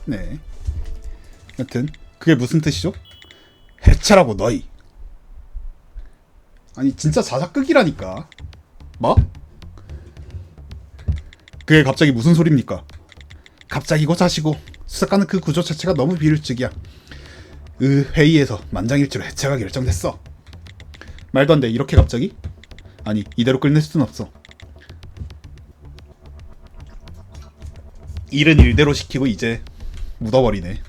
네. 여튼 그게 무슨 뜻이죠? 해체라고 너희. 아니 진짜 자작극이라니까. 뭐? 그게 갑자기 무슨 소립니까? 갑자기고 자시고 수사과는 그 구조 자체가 너무 비일직이야. 회의에서 만장일치로 해체가 결정됐어. 말도 안 돼. 이렇게 갑자기? 아니 이대로 끝낼 수는 없어. 일은 일대로 시키고 이제 묻어버리네.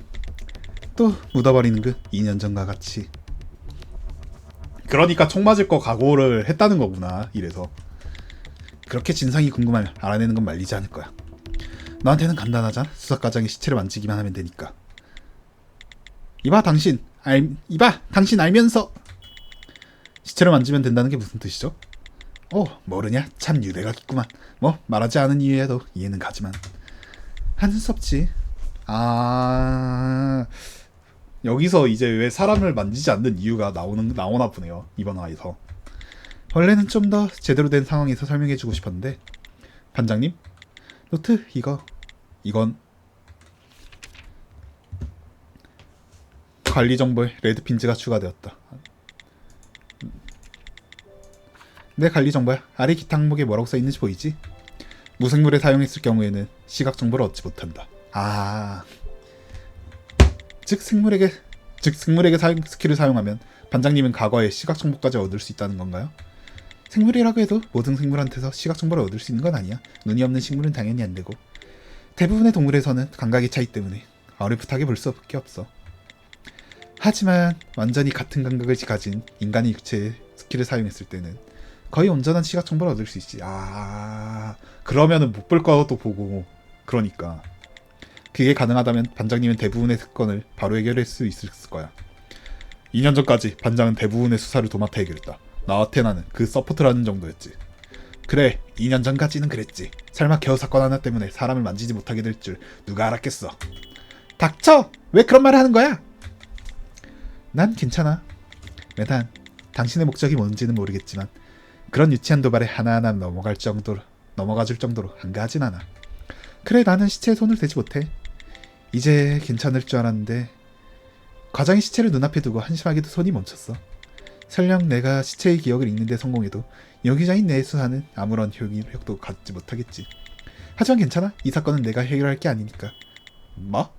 또 묻어버리는 그 2년 전과 같이. 그러니까 총 맞을 거 각오를 했다는 거구나. 이래서 그렇게 진상이 궁금하면 알아내는 건 말리지 않을 거야. 너한테는 간단하잖아. 수사과장이 시체를 만지기만 하면 되니까. 이봐 당신 알면서 시체를 만지면 된다는 게 무슨 뜻이죠? 모르냐? 참 유대가 깊구만. 뭐 말하지 않은 이유에도 이해는 가지만 하는 수 없지. 여기서 이제 왜 사람을 만지지 않는 이유가 나오나 보네요. 이번 화에서. 원래는 좀 더 제대로 된 상황에서 설명해주고 싶었는데 반장님? 노트 이건 관리 정보에 레드 핀즈가 추가되었다. 내 관리 정보야. 아래 기타 항목에 뭐라고 써있는지 보이지? 무생물에 사용했을 경우에는 시각 정보를 얻지 못한다. 즉 생물에게 스킬을 사용하면 반장님은 과거에 시각 정보까지 얻을 수 있다는 건가요? 생물이라고 해도 모든 생물한테서 시각 정보를 얻을 수 있는 건 아니야. 눈이 없는 식물은 당연히 안 되고 대부분의 동물에서는 감각의 차이 때문에 어렴풋하게 볼 수밖에 없어. 하지만 완전히 같은 감각을 가진 인간의 육체의 스킬을 사용했을 때는 거의 온전한 시각 정보를 얻을 수 있지. 그러면은 못 볼 것도 보고. 그러니까 그게 가능하다면 반장님은 대부분의 사건을 바로 해결할 수 있을 거야. 2년 전까지 반장은 대부분의 수사를 도맡아 해결했다. 나와 테나는 그 서포트라는 정도였지. 그래, 2년 전까지는 그랬지. 설마 겨우 사건 하나 때문에 사람을 만지지 못하게 될 줄 누가 알았겠어. 닥쳐! 왜 그런 말을 하는 거야? 난 괜찮아. 메단, 당신의 목적이 뭔지는 모르겠지만 그런 유치한 도발에 하나하나 넘어가줄 정도로 한가하진 않아. 그래, 나는 시체에 손을 대지 못해. 이제 괜찮을 줄 알았는데 과장이 시체를 눈앞에 두고 한심하게도 손이 멈췄어. 설령 내가 시체의 기억을 읽는 데 성공해도 여기자인 내 수사는 아무런 효력도 갖지 못하겠지. 하지만 괜찮아. 이 사건은 내가 해결할 게 아니니까. 뭐?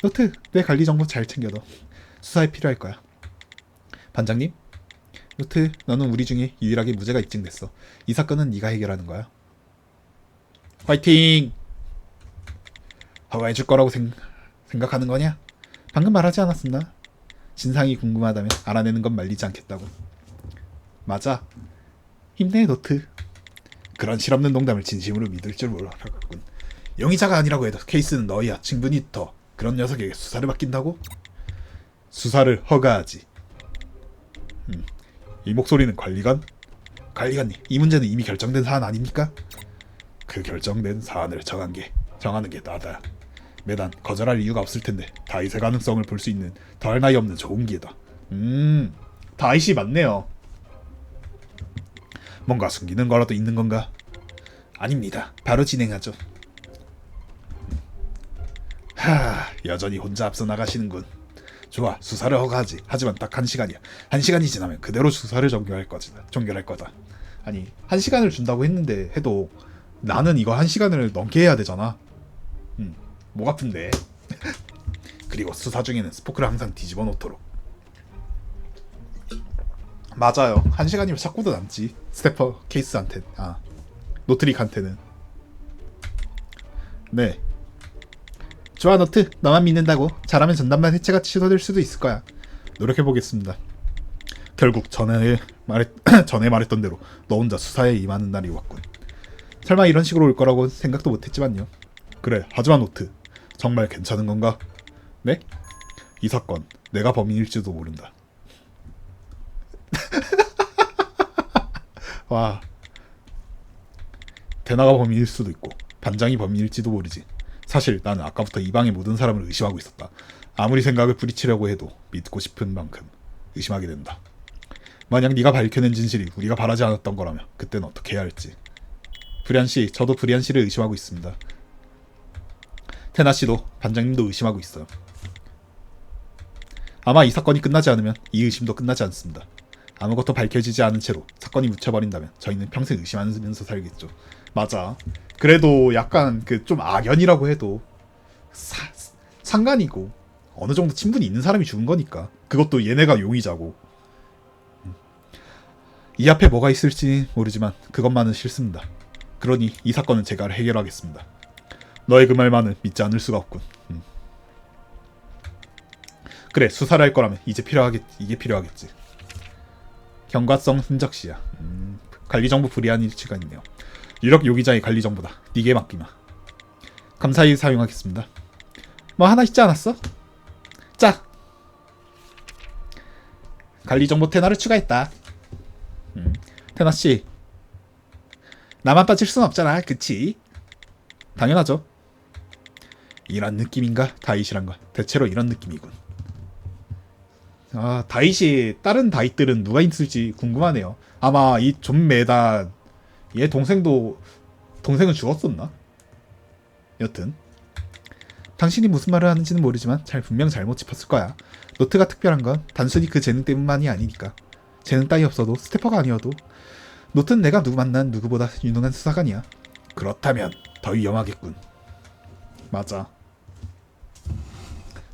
노트, 내 관리 정보 잘 챙겨둬. 수사에 필요할 거야. 반장님? 노트, 너는 우리 중에 유일하게 무죄가 입증됐어. 이 사건은 네가 해결하는 거야. 화이팅! 허가해줄 거라고 생각하는 거냐? 방금 말하지 않았었나? 진상이 궁금하다면 알아내는 건 말리지 않겠다고. 맞아. 힘내, 노트. 그런 실없는 농담을 진심으로 믿을 줄 몰랐군. 용의자가 아니라고 해도 케이스는 너희야. 충분히 더 그런 녀석에게 수사를 맡긴다고? 수사를 허가하지. 이 목소리는 관리관? 관리관님, 이 문제는 이미 결정된 사안 아닙니까? 그 결정된 사안을 정하는 게 나다. 매단 거절할 이유가 없을 텐데 다윗의 가능성을 볼 수 있는 더할 나위 없는 좋은 기회다. 다윗이 맞네요. 뭔가 숨기는 거라도 있는 건가? 아닙니다. 바로 진행하죠. 여전히 혼자 앞서 나가시는군. 좋아, 수사를 허가하지. 하지만 딱 1시간이야. 1시간이 지나면 그대로 수사를 종결할 거다. 아니, 1시간을 준다고 했는데 해도 나는 이거 1시간을 넘게 해야 되잖아. 목 아픈데. 그리고 수사 중에는 스포크를 항상 뒤집어 놓도록. 맞아요. 1시간이면 자꾸도 남지. 스태퍼 케이스한테. 노트릭한테는. 네. 좋아, 노트. 너만 믿는다고. 잘하면 전담만 해체가 취소될 수도 있을 거야. 노력해보겠습니다. 결국 전에 말했던 대로 너 혼자 수사에 임하는 날이 왔군. 설마 이런 식으로 올 거라고 생각도 못했지만요. 그래, 하지만 노트. 정말 괜찮은 건가? 네? 이 사건 내가 범인일지도 모른다. 와, 대나가 범인일 수도 있고 반장이 범인일지도 모르지. 사실 나는 아까부터 이 방의 모든 사람을 의심하고 있었다. 아무리 생각을 부리치려고 해도 믿고 싶은 만큼 의심하게 된다. 만약 네가 밝혀낸 진실이 우리가 바라지 않았던 거라면 그때는 어떻게 해야 할지. 브리안 씨, 저도 브리안 씨를 의심하고 있습니다. 테나 씨도 반장님도 의심하고 있어요. 아마 이 사건이 끝나지 않으면 이 의심도 끝나지 않습니다. 아무것도 밝혀지지 않은 채로 사건이 묻혀버린다면 저희는 평생 의심하면서 살겠죠. 맞아. 그래도 약간 그 좀 악연이라고 해도 상관이고 어느 정도 친분이 있는 사람이 죽은 거니까. 그것도 얘네가 용의자고. 이 앞에 뭐가 있을지 모르지만 그것만은 싫습니다. 그러니 이 사건은 제가 해결하겠습니다. 너의 그 말만은 믿지 않을 수가 없군. 그래, 수사를 할 거라면 이게 필요하겠지. 경과성 흔적시야. 관리정보 불이한 일치가 있네요. 유력 용의자의 관리정보다. 니게 맡기마. 감사히 사용하겠습니다. 뭐 하나 있지 않았어? 자, 관리정보 테나를 추가했다. 테나씨, 나만 빠질 순 없잖아, 그치? 당연하죠. 이런 느낌인가? 다이시란 건 대체로 이런 느낌이군. 아, 다이시 다른 다이들은 누가 있을지 궁금하네요. 아마 이 존 메단 얘 동생은 죽었었나? 여튼 당신이 무슨 말을 하는지는 모르지만 분명 잘못 짚었을 거야. 노트가 특별한 건 단순히 그 재능 때문만이 아니니까. 재능 따위 없어도 스태퍼가 아니어도 노트는 내가 만난 누구보다 유능한 수사관이야. 그렇다면 더 위험하겠군. 맞아.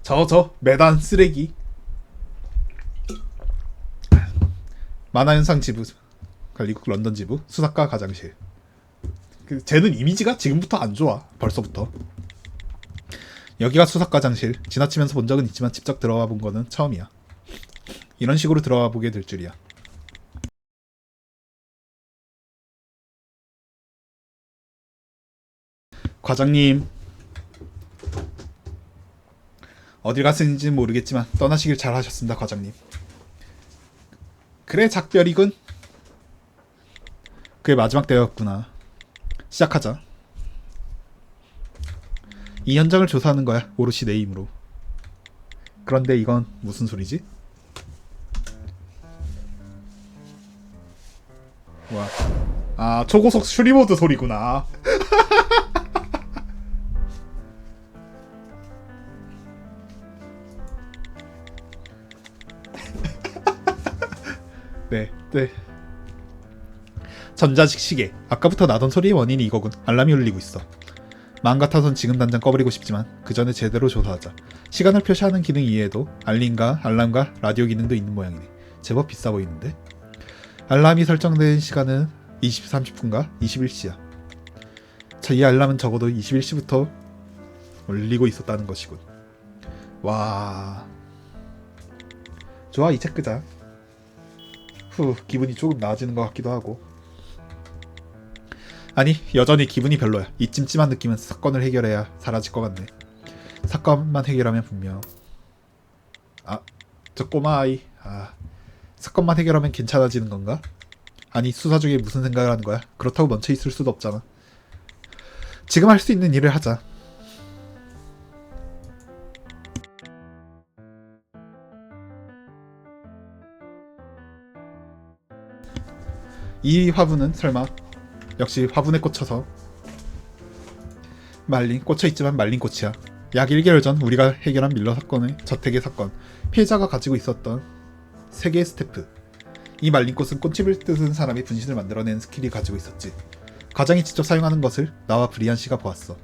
저 메단 쓰레기. 만화현상 지부, 관리국 런던 지부, 수사과 가장실. 쟤는 이미지가 지금부터 안 좋아. 벌써부터. 여기가 수사과장실. 지나치면서 본 적은 있지만 직접 들어와 본 거는 처음이야. 이런 식으로 들어와 보게 될 줄이야. 과장님, 어딜 갔는지는 모르겠지만 떠나시길 잘하셨습니다, 과장님. 그래, 작별이군. 그게 마지막 때였구나. 시작하자. 이 현장을 조사하는 거야, 오롯이 내 힘으로. 그런데 이건 무슨 소리지? 뭐야? 아, 초고속 슈리보드 소리구나. 네. 전자식 시계. 아까부터 나던 소리의 원인이 이거군. 알람이 울리고 있어. 마음 같아선 지금 당장 꺼버리고 싶지만 그 전에 제대로 조사하자. 시간을 표시하는 기능 이외에도 알람과 라디오 기능도 있는 모양이네. 제법 비싸 보이는데? 알람이 설정된 시간은 20시 30분과 21시야. 자, 이 알람은 적어도 21시부터 울리고 있었다는 것이군. 와... 좋아, 이제 끄자. 기분이 조금 나아지는 것 같기도 하고. 아니, 여전히 기분이 별로야. 이 찜찜한 느낌은 사건을 해결해야 사라질 것 같네. 사건만 해결하면 분명... 저 꼬마 아이... 사건만 해결하면 괜찮아지는 건가? 아니, 수사 중에 무슨 생각을 하는 거야? 그렇다고 멈춰 있을 수도 없잖아. 지금 할 수 있는 일을 하자. 이 화분은 설마 역시 화분에 꽂혀서 꽂혀있지만 말린 꽃이야. 약 1개월 전 우리가 해결한 밀러 사건의 저택의 사건. 피해자가 가지고 있었던 3개의 스태프. 이 말린 꽃은 꽃집을 뜯은 사람이 분신을 만들어내는 스킬이 가지고 있었지. 과장이 직접 사용하는 것을 나와 브리안 씨가 보았어.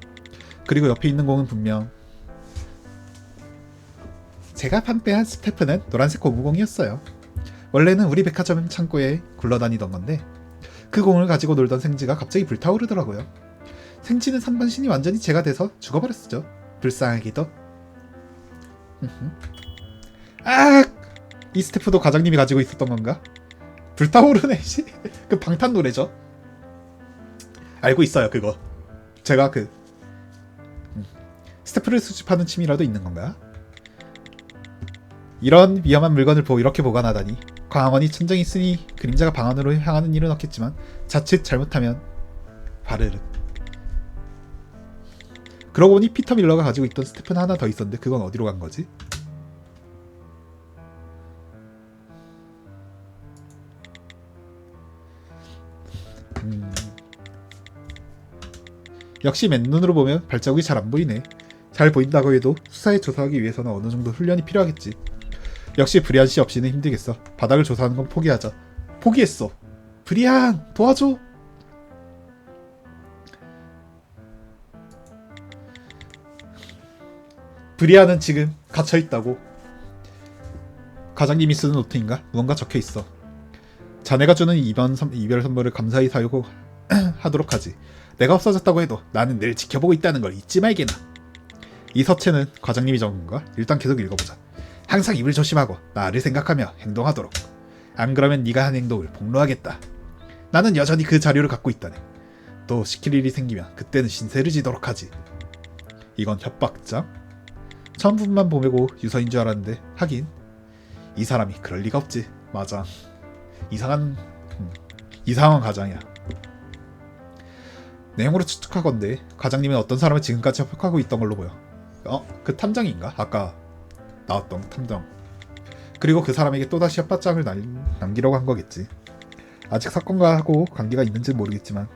그리고 옆에 있는 공은 분명 제가 판매한 스태프는 노란색 고무공이었어요. 원래는 우리 백화점 창고에 굴러다니던 건데 그 공을 가지고 놀던 생지가 갑자기 불타오르더라고요. 생지는 3번 신이 완전히 제가 돼서 죽어버렸죠. 불쌍하게도. 이 스태프도 과장님이 가지고 있었던 건가? 불타오르네. 그 방탄 노래죠. 알고 있어요, 그거. 제가 스태프를 수집하는 취미라도 있는 건가? 이런 위험한 물건을 이렇게 보관하다니. 광원이 천정이 있으니 그림자가 방 안으로 향하는 일은 없겠지만 자칫 잘못하면 바르르. 그러고 보니 피터 밀러가 가지고 있던 스태프는 하나 더 있었는데 그건 어디로 간 거지? 역시 맨눈으로 보면 발자국이 잘 안 보이네. 잘 보인다고 해도 수사에 조사하기 위해서는 어느 정도 훈련이 필요하겠지. 역시 브리안 씨 없이는 힘들겠어. 바닥을 조사하는 건 포기하자. 포기했어. 브리안 도와줘. 브리안은 지금 갇혀 있다고. 과장님이 쓰는 노트인가? 무언가 적혀 있어. 자네가 주는 이별 선물을 감사히 사용하도록 하지. 내가 없어졌다고 해도 나는 늘 지켜보고 있다는 걸 잊지 말게나. 이 서체는 과장님이 적은 건가? 일단 계속 읽어보자. 항상 입을 조심하고 나를 생각하며 행동하도록. 안 그러면 네가 한 행동을 폭로하겠다. 나는 여전히 그 자료를 갖고 있다네. 또 시킬 일이 생기면 그때는 신세를 지도록 하지. 이건 협박장? 처음 부분만 보고 유서인 줄 알았는데 하긴 이 사람이 그럴 리가 없지. 맞아. 이상한 가장이야. 내용으로 추측하건대 과장님은 어떤 사람을 지금까지 협박하고 있던 걸로 보여. 그 탐정인가? 아까 나왔던 탐정. 그리고 그 사람에게 또다시 협박장을 남기려고 한 거겠지. 아직 사건과 하고 관계가 있는지는 모르겠지만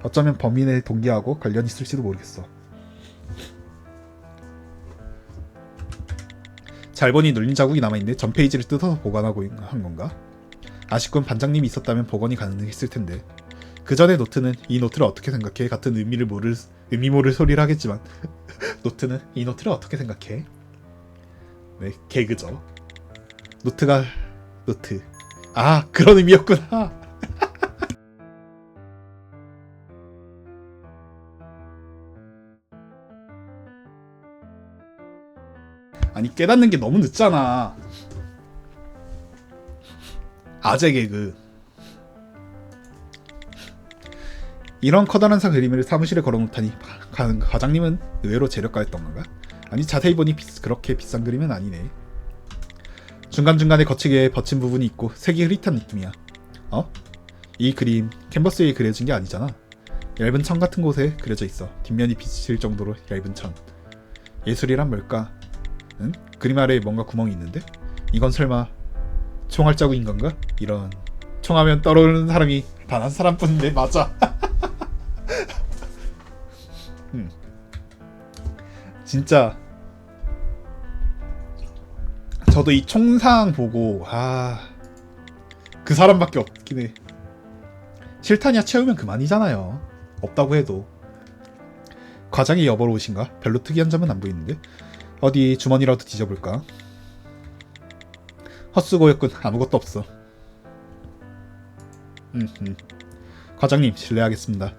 어쩌면 범인의 동기하고 관련이 있을지도 모르겠어. 잘 보니 눌린 자국이 남아있는데 전 페이지를 뜯어서 보관하고 한 건가? 아쉽군. 반장님이 있었다면 복원이 가능했을 텐데. 그 전에 노트는 이 노트를 어떻게 생각해? 같은 의미 모를 소리를 하겠지만 노트는 이 노트를 어떻게 생각해? 네, 개그죠. 노트. 아, 그런 의미였구나. 아니, 깨닫는 게 너무 늦잖아. 아재 개그. 이런 커다란 그림을 사무실에 걸어놓다니 과장님은 의외로 재력가였던 건가? 아니, 자세히 보니 그렇게 비싼 그림은 아니네. 중간중간에 거치게 버친 부분이 있고 색이 흐릿한 느낌이야. 이 그림 캔버스 위에 그려진 게 아니잖아. 얇은 천 같은 곳에 그려져 있어. 뒷면이 비칠 정도로 얇은 천. 예술이란 뭘까? 응? 그림 아래에 뭔가 구멍이 있는데? 이건 설마 총알 자국인 건가? 이런. 총하면 떠오르는 사람이 단 한 사람뿐인데. 맞아. 진짜 저도 이 총상 보고 그 사람밖에 없긴 해. 실탄이야 채우면 그만이잖아요. 없다고 해도. 과장이 여보로 오신가? 별로 특이한 점은 안 보이는데. 어디 주머니라도 뒤져볼까? 헛수고였군. 아무것도 없어. 과장님 실례하겠습니다.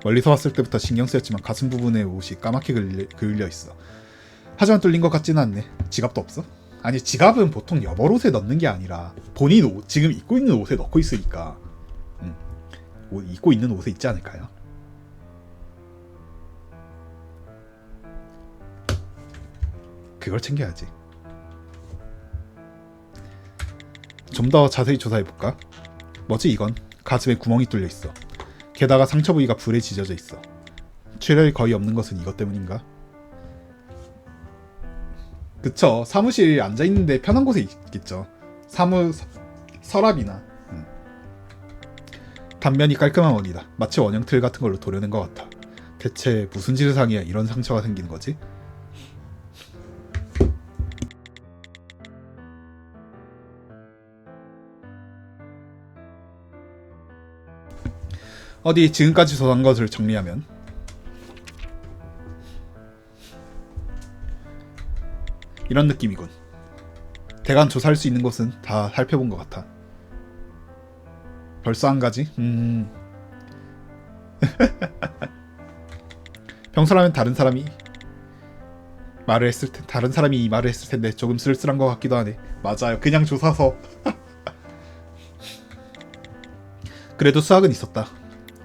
멀리서 왔을 때부터 신경 쓰였지만 가슴 부분에 옷이 까맣게 그을려 있어. 하지만 뚫린 것 같지는 않네. 지갑도 없어? 아니, 지갑은 보통 여벌옷에 넣는 게 아니라 본인 옷, 지금 입고 있는 옷에 넣고 있으니까 입고 있는 옷에 있지 않을까요? 그걸 챙겨야지. 좀 더 자세히 조사해볼까? 뭐지 이건? 가슴에 구멍이 뚫려 있어. 게다가 상처 부위가 불에 지져져 있어. 출혈이 거의 없는 것은 이것 때문인가? 그쵸. 사무실 앉아있는데 편한 곳에 있겠죠. 서랍이나. 단면이 깔끔한 원이다. 마치 원형틀 같은 걸로 도려낸 것 같아. 대체 무슨 질상이야 이런 상처가 생기는 거지? 어디 지금까지 조사한 것을 정리하면 이런 느낌이군. 대강 조사할 수 있는 곳은 다 살펴본 것 같아. 벌써 한 가지? 평소라면 다른 사람이 이 말을 했을 텐데 조금 쓸쓸한 것 같기도 하네. 맞아요. 그냥 조사서. 그래도 수학은 있었다.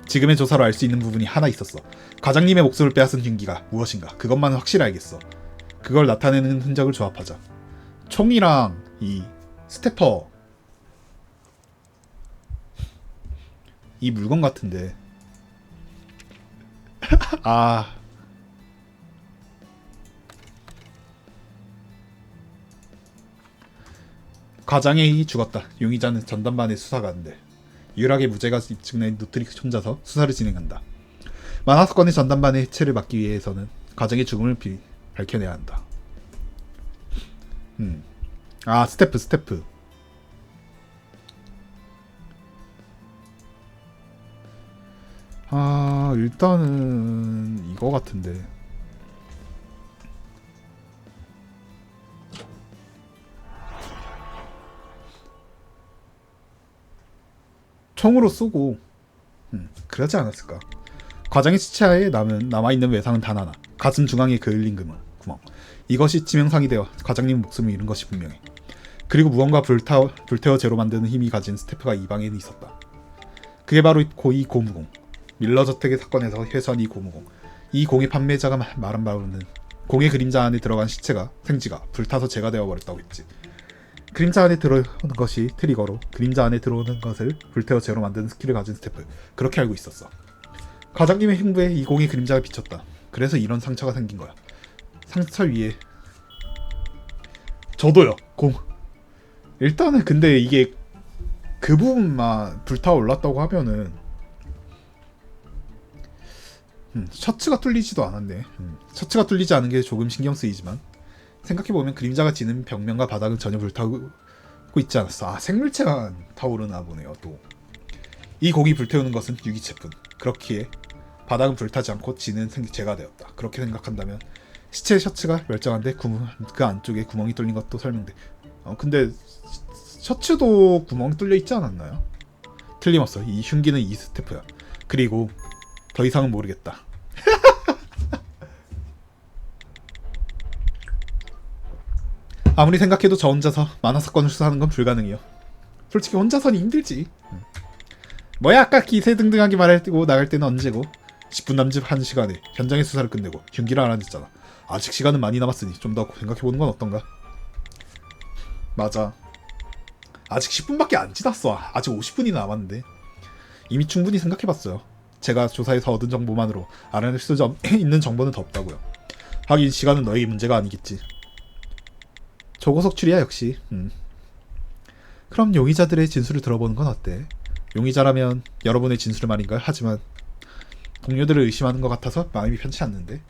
지금의 조사로 알 수 있는 부분이 하나 있었어. 과장님의 목숨을 빼앗은 흉기가 무엇인가. 그것만 확실히 알겠어. 그걸 나타내는 흔적을 조합하자. 총이랑 이 스태퍼, 이 물건 같은데. 과장이 죽었다. 용의자는 전담반의 수사관인데 유일하게 무죄가 입증된 노트릭 혼자서 수사를 진행한다. 만화 사건의 전담반의 해체를 막기 위해서는 과장의 죽음을 밝혀내야 한다. 아, 스태프. 아, 일단은 이거 같은데. 총으로 쏘고 그러지 않았을까. 과장의 시체에 남아있는 외상은 단 하나. 가슴 중앙에 그을린 구멍. 이것이 치명상이 되어 과장님 목숨을 잃은 것이 분명해. 그리고 무언가 불태워 제로 만드는 힘이 가진 스태프가 이 방에 있었다. 그게 바로 이 고무공. 밀러 저택의 사건에서 회수한 이 고무공. 이 공의 판매자가 말한 바로는 공의 그림자 안에 들어간 시체가 생지가 불타서 재가 되어버렸다고 했지. 그림자 안에 들어오는 것이 트리거로 그림자 안에 들어오는 것을 불태워 제로 만드는 스킬을 가진 스태프. 그렇게 알고 있었어. 과장님의 흉부에 이 공의 그림자가 비쳤다. 그래서 이런 상처가 생긴 거야. 상처 위에 저도요. 공. 일단은 근데 이게 그 부분만 불타올랐다고 하면은 셔츠가 뚫리지도 않았네. 셔츠가 뚫리지 않은 게 조금 신경 쓰이지만 생각해보면 그림자가 지는 벽면과 바닥은 전혀 불타고 있지 않았어. 아, 생물체가 타오르나 보네요. 또 이 고기 불태우는 것은 유기체뿐. 그렇기에 바닥은 불타지 않고 지는 재가 되었다. 그렇게 생각한다면 시체의 셔츠가 멸정한데 그 안쪽에 구멍이 뚫린 것도 설명돼. 근데 셔츠도 구멍이 뚫려 있지 않았나요? 틀림없어. 이 흉기는 이 스태프야. 그리고 더 이상은 모르겠다. 아무리 생각해도 저 혼자서 만화 사건을 수사하는 건 불가능해요. 솔직히 혼자서는 힘들지. 뭐야, 아까 기세등등하게 말했고 나갈 때는 언제고? 10분 남짓 한 시간에 현장의 수사를 끝내고 흉기를 알아냈잖아. 아직 시간은 많이 남았으니 좀 더 생각해보는 건 어떤가? 맞아. 아직 10분밖에 안 지났어. 아직 50분이나 남았는데. 이미 충분히 생각해봤어요. 제가 조사해서 얻은 정보만으로 알아낼 수 있는 정보는 더 없다고요. 하긴 시간은 너의 문제가 아니겠지. 조고석 추리야 역시. 그럼 용의자들의 진술을 들어보는 건 어때? 용의자라면 여러분의 진술을 말인걸. 하지만 동료들을 의심하는 것 같아서 마음이 편치 않는데.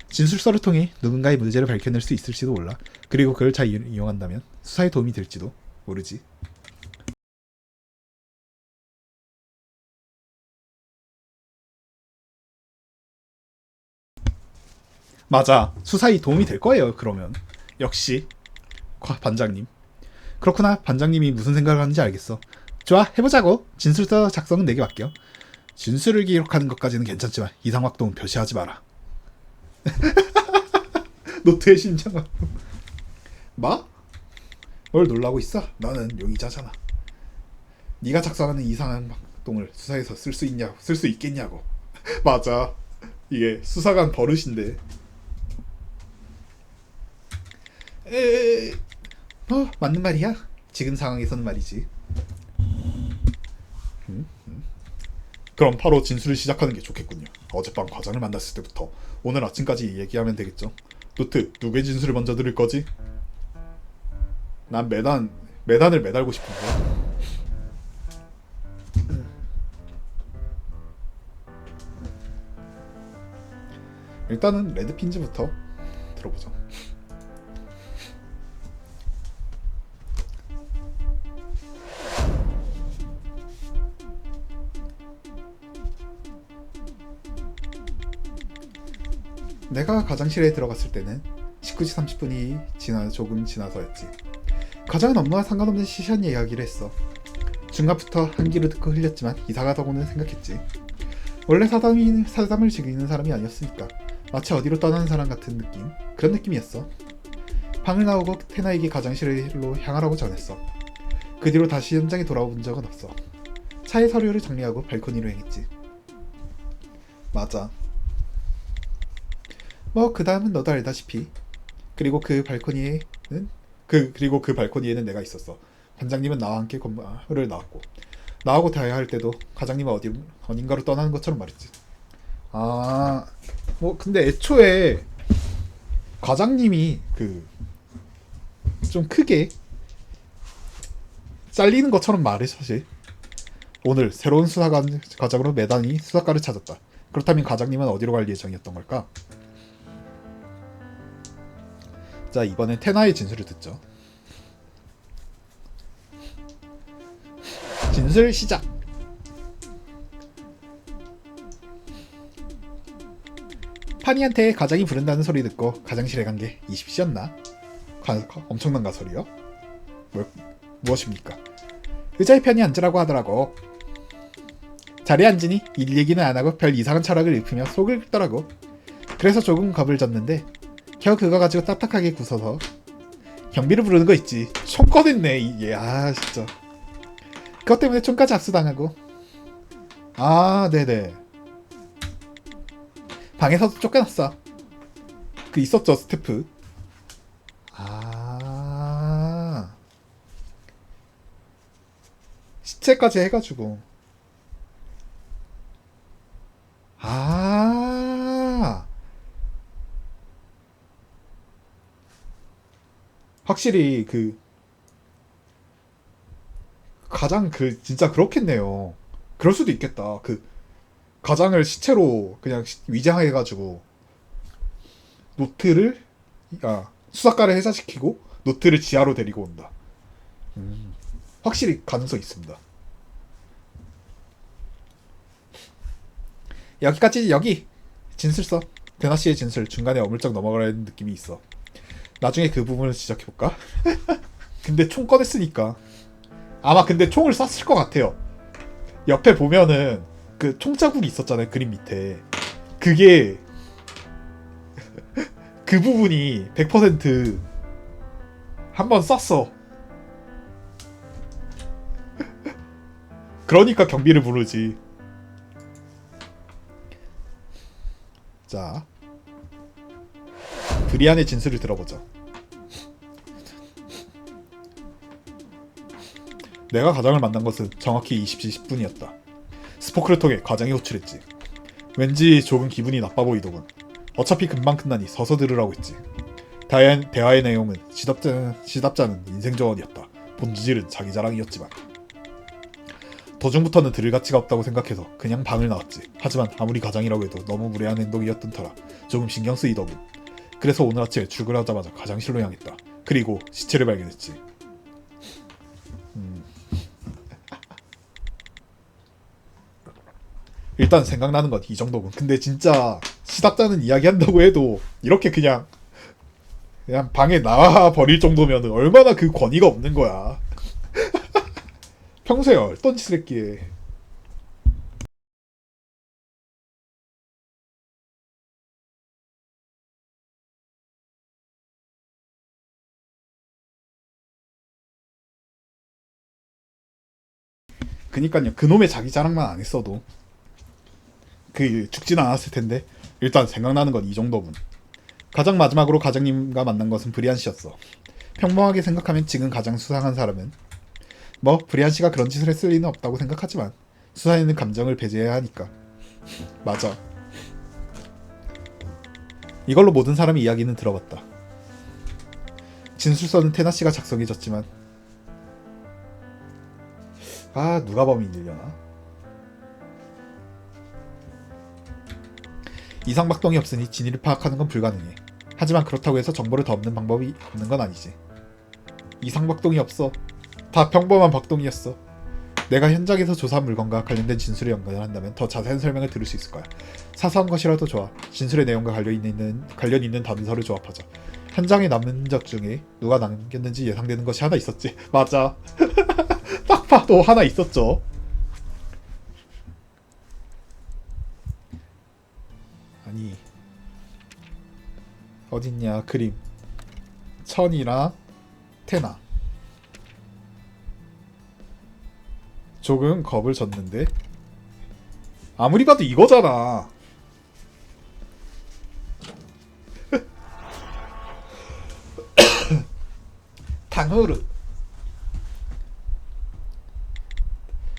진술서를 통해 누군가의 문제를 밝혀낼 수 있을지도 몰라. 그리고 그걸 잘 이용한다면 수사에 도움이 될지도 모르지. 맞아. 수사에 도움이 될 거예요. 그러면 역시 반장님. 그렇구나. 반장님이 무슨 생각을 하는지 알겠어. 좋아, 해보자고. 진술서 작성은 내게 맡겨. 진술을 기록하는 것까지는 괜찮지만 이상 활동은 표시하지 마라. 노트의 심장은 뭐? 뭘 놀라고 있어? 나는 용의자잖아. 네가 작성하는 이상한 활동을 수사에서 쓸 수 있겠냐고. 맞아. 이게 수사관 버릇인데. 맞는 말이야. 지금 상황에서는 말이지. 그럼 바로 진술을 시작하는 게 좋겠군요. 어젯밤 과장을 만났을 때부터 오늘 아침까지 얘기하면 되겠죠. 노트, 누구의 진술을 먼저 들을 거지? 난 매단을 매달고 싶은데. 일단은 레드핀즈부터 들어보자. 내가 가장실에 들어갔을 때는 19시 30분이 조금 지나서였지. 가장은 업무와 상관없는 시시한 이야기를 했어. 중간부터 한 귀로 듣고 흘렸지만 이상하다고는 생각했지. 원래 사담을 즐기는 사람이 아니었으니까 마치 어디로 떠나는 사람 같은 느낌. 그런 느낌이었어. 방을 나오고 테나에게 가장실로 향하라고 전했어. 그 뒤로 다시 현장에 돌아온 적은 없어. 차의 서류를 정리하고 발코니로 행했지. 맞아. 뭐 그 다음은 너도 알다시피. 그리고 그 발코니에는 내가 있었어. 반장님은 나와 함께 건물을 나왔고 나하고 대화할 때도 과장님은 어딘가로 떠나는 것처럼 말했지. 아, 뭐 근데 애초에 과장님이 좀 크게 잘리는 것처럼 말해. 사실 오늘 새로운 과장으로 매단이 수사과를 찾았다. 그렇다면 과장님은 어디로 갈 예정이었던 걸까? 자, 이번엔 테나의 진술을 듣죠. 진술 시작. 파니한테 가장이 부른다는 소리 듣고 가장실에 간 게 20시였나? 엄청난 가설이요? 무엇입니까? 의자에 편히 앉으라고 하더라고. 자리에 앉으니 일 얘기는 안 하고 별 이상한 철학을 읊으며 속을 긁더라고. 그래서 조금 겁을 졌는데 겨우 그거 가지고 딱딱하게 굳어서 경비를 부르는 거 있지. 총 꺼냈네 이게. 아 진짜. 그것 때문에 총까지 압수당하고. 아 네네. 방에서도 쫓겨났어. 그 있었죠 스태프. 아 시체까지 해가지고. 아 확실히 그 가장 그 진짜 그렇겠네요. 그럴 수도 있겠다. 그 가장을 시체로 그냥 위장해가지고 노트를 수사과를 해산시키고 노트를 지하로 데리고 온다. 확실히 가능성 있습니다. 여기까지. 여기 진술서. 대나 씨의 진술 중간에 어물쩍 넘어가는 느낌이 있어. 나중에 그 부분을 지적해볼까? 근데 총 꺼냈으니까 아마 근데 총을 쐈을 것 같아요. 옆에 보면은 그 총자국이 있었잖아요, 그림 밑에. 그게 그 부분이 100% 한 번 쐈어. 그러니까 경비를 부르지. 자, 브리안의 진술을 들어보죠. 내가 가장을 만난 것은 정확히 20시 10분이었다. 스포크를 통해 가장이 호출했지. 왠지 조금 기분이 나빠 보이더군. 어차피 금방 끝나니 서서 들으라고 했지. 대화의 내용은 시답자는 인생조언이었다. 본질은 자기 자랑이었지만 도중부터는 들을 가치가 없다고 생각해서 그냥 방을 나왔지. 하지만 아무리 가장이라고 해도 너무 무례한 행동이었던 터라 조금 신경 쓰이더군. 그래서 오늘 아침에 출근하자마자 가장실로 향했다. 그리고 시체를 발견했지. 일단 생각나는 건 이 정도군. 근데 진짜 시답자는 이야기한다고 해도 이렇게 그냥 방에 나와 버릴 정도면 얼마나 그 권위가 없는 거야. 평소에 어떤 짓을 했기에. 그니까요. 그놈의 자기 자랑만 안 했어도 그 죽진 않았을 텐데. 일단 생각나는 건 이 정도군. 가장 마지막으로 가장님과 만난 것은 브리안 씨였어. 평범하게 생각하면 지금 가장 수상한 사람은 뭐 브리안 씨가 그런 짓을 했을 리는 없다고 생각하지만 수사에는 감정을 배제해야 하니까. 맞아. 이걸로 모든 사람의 이야기는 들어봤다. 진술서는 테나 씨가 작성해줬지만 누가 범인이려나? 이상박동이 없으니 진위를 파악하는 건 불가능해. 하지만 그렇다고 해서 정보를 더 얻는 방법이 없는 건 아니지. 이상박동이 없어. 다 평범한 박동이었어. 내가 현장에서 조사한 물건과 관련된 진술을 연관을 한다면 더 자세한 설명을 들을 수 있을 거야. 사소한 것이라도 좋아. 진술의 내용과 관련 있는 단서를 조합하자. 현장에 남은 흔적 중에 누가 남겼는지 예상되는 것이 하나 있었지. 맞아. 딱 봐도 하나 있었죠. 아니 어딨냐 그림. 천이랑 테나. 조금 겁을 졌는데 아무리 봐도 이거잖아. 당후르.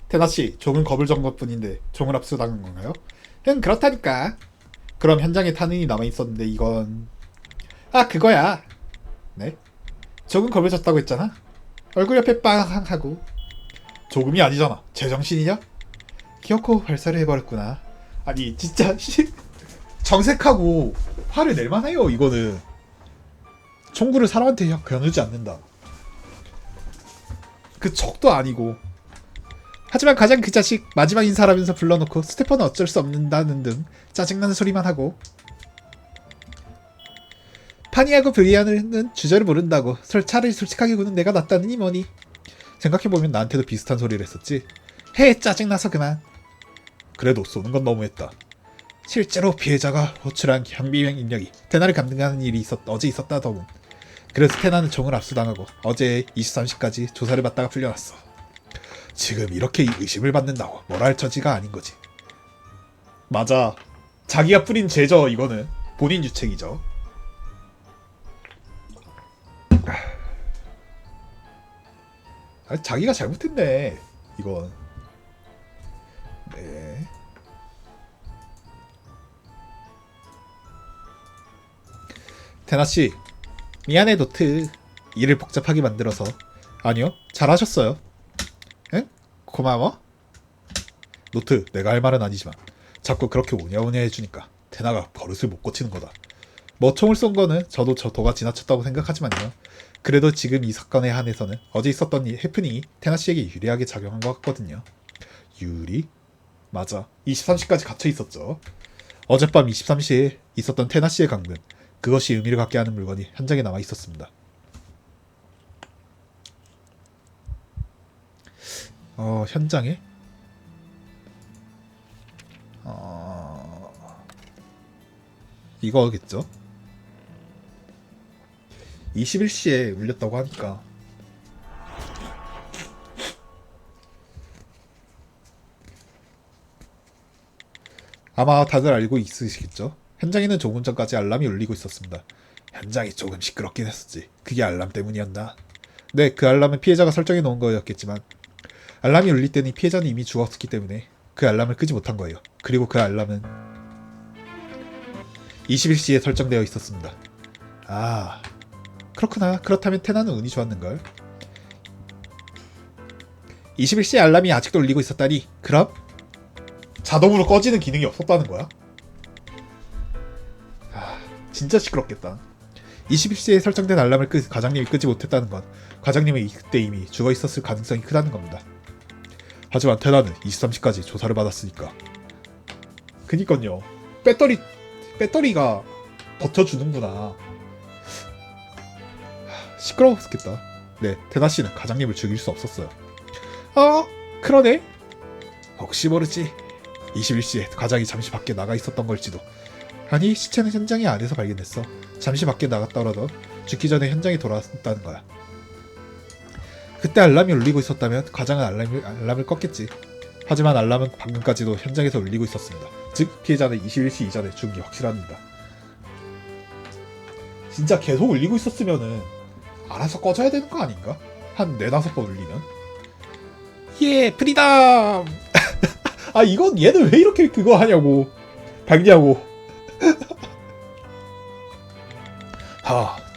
테나씨, 종은 겁을 전 것뿐인데 종을 압수당한 건가요? 응, 그렇다니까. 그럼 현장에 탄인이 남아있었는데 이건... 그거야. 네? 조금 겁을 졌다고 했잖아? 얼굴 옆에 빵 하고. 조금이 아니잖아. 제정신이냐? 기어코 발사를 해버렸구나. 아니 진짜 정색하고 화를 낼만해요 이거는. 총구를 사람한테 겨누지 않는다. 그 적도 아니고. 하지만 가장 그 자식 마지막 인사라면서 불러놓고 스테퍼는 어쩔 수 없는다는 등 짜증나는 소리만 하고, 파니하고 브리안은 주저를 모른다고 차라리 솔직하게 구는 내가 낫다느니 뭐니. 생각해보면 나한테도 비슷한 소리를 했었지. 해, 짜증나서 그만. 그래도 쏘는 건 너무했다. 실제로 피해자가 호출한 경비병 인력이 테나를 감당하는 일이 어제 있었다더군. 그래서 테나는 총을 압수당하고 어제 23시까지 조사를 받다가 풀려났어. 지금 이렇게 의심을 받는다고 뭐라 할 처지가 아닌 거지. 맞아. 자기가 뿌린 죄죠. 이거는 본인 유책이죠. 자기가 잘못했네. 이건. 네. 테나씨, 미안해 노트. 일을 복잡하게 만들어서. 아니요, 잘하셨어요. 응? 고마워. 노트, 내가 할 말은 아니지만 자꾸 그렇게 오냐오냐 해주니까 테나가 버릇을 못 고치는 거다. 뭐 총을 쏜 거는 저도 도가 지나쳤다고 생각하지만요. 그래도 지금 이 사건에 한해서는 어제 있었던 이 해프닝이 테나씨에게 유리하게 작용한 것 같거든요. 유리? 맞아. 23시까지 갇혀 있었죠. 어젯밤 23시에 있었던 테나씨의 강근. 그것이 의미를 갖게 하는 물건이 현장에 남아 있었습니다. 현장에? 이거겠죠? 21시에 울렸다고 하니까 아마 다들 알고 있으시겠죠? 현장에는 조금 전까지 알람이 울리고 있었습니다. 현장이 조금 시끄럽긴 했었지. 그게 알람 때문이었나? 네, 그 알람은 피해자가 설정해 놓은 거였겠지만 알람이 울릴 때는 피해자는 이미 죽었기 때문에 그 알람을 끄지 못한 거예요. 그리고 그 알람은 21시에 설정되어 있었습니다. 아, 그렇구나. 그렇다면 테나는 운이 좋았는걸. 21시에 알람이 아직도 울리고 있었다니. 그럼 자동으로 꺼지는 기능이 없었다는 거야? 진짜 시끄럽겠다. 21시에 설정된 알람을 과장님이 끄지 못했다는 건 과장님은 그때 이미 죽어 있었을 가능성이 크다는 겁니다. 하지만 테나는 23시까지 조사를 받았으니까. 그니까요. 배터리가 버텨주는구나. 시끄러웠겠다. 네, 테나씨는 과장님을 죽일 수 없었어요. 그러네. 혹시 모르지. 21시에 과장이 잠시 밖에 나가 있었던 걸지도. 아니, 시체는 현장의 안에서 발견됐어. 잠시 밖에 나갔더라도 죽기 전에 현장에 돌아왔다는 거야. 그때 알람이 울리고 있었다면 과장은 알람을 껐겠지. 하지만 알람은 방금까지도 현장에서 울리고 있었습니다. 즉 피해자는 21시 이전에 죽은 게 확실합니다. 진짜 계속 울리고 있었으면은 알아서 꺼져야 되는 거 아닌가? 한 4-5번 울리면. 예, 프리덤! 이건 얘는 왜 이렇게 그거 하냐고. 밝냐고.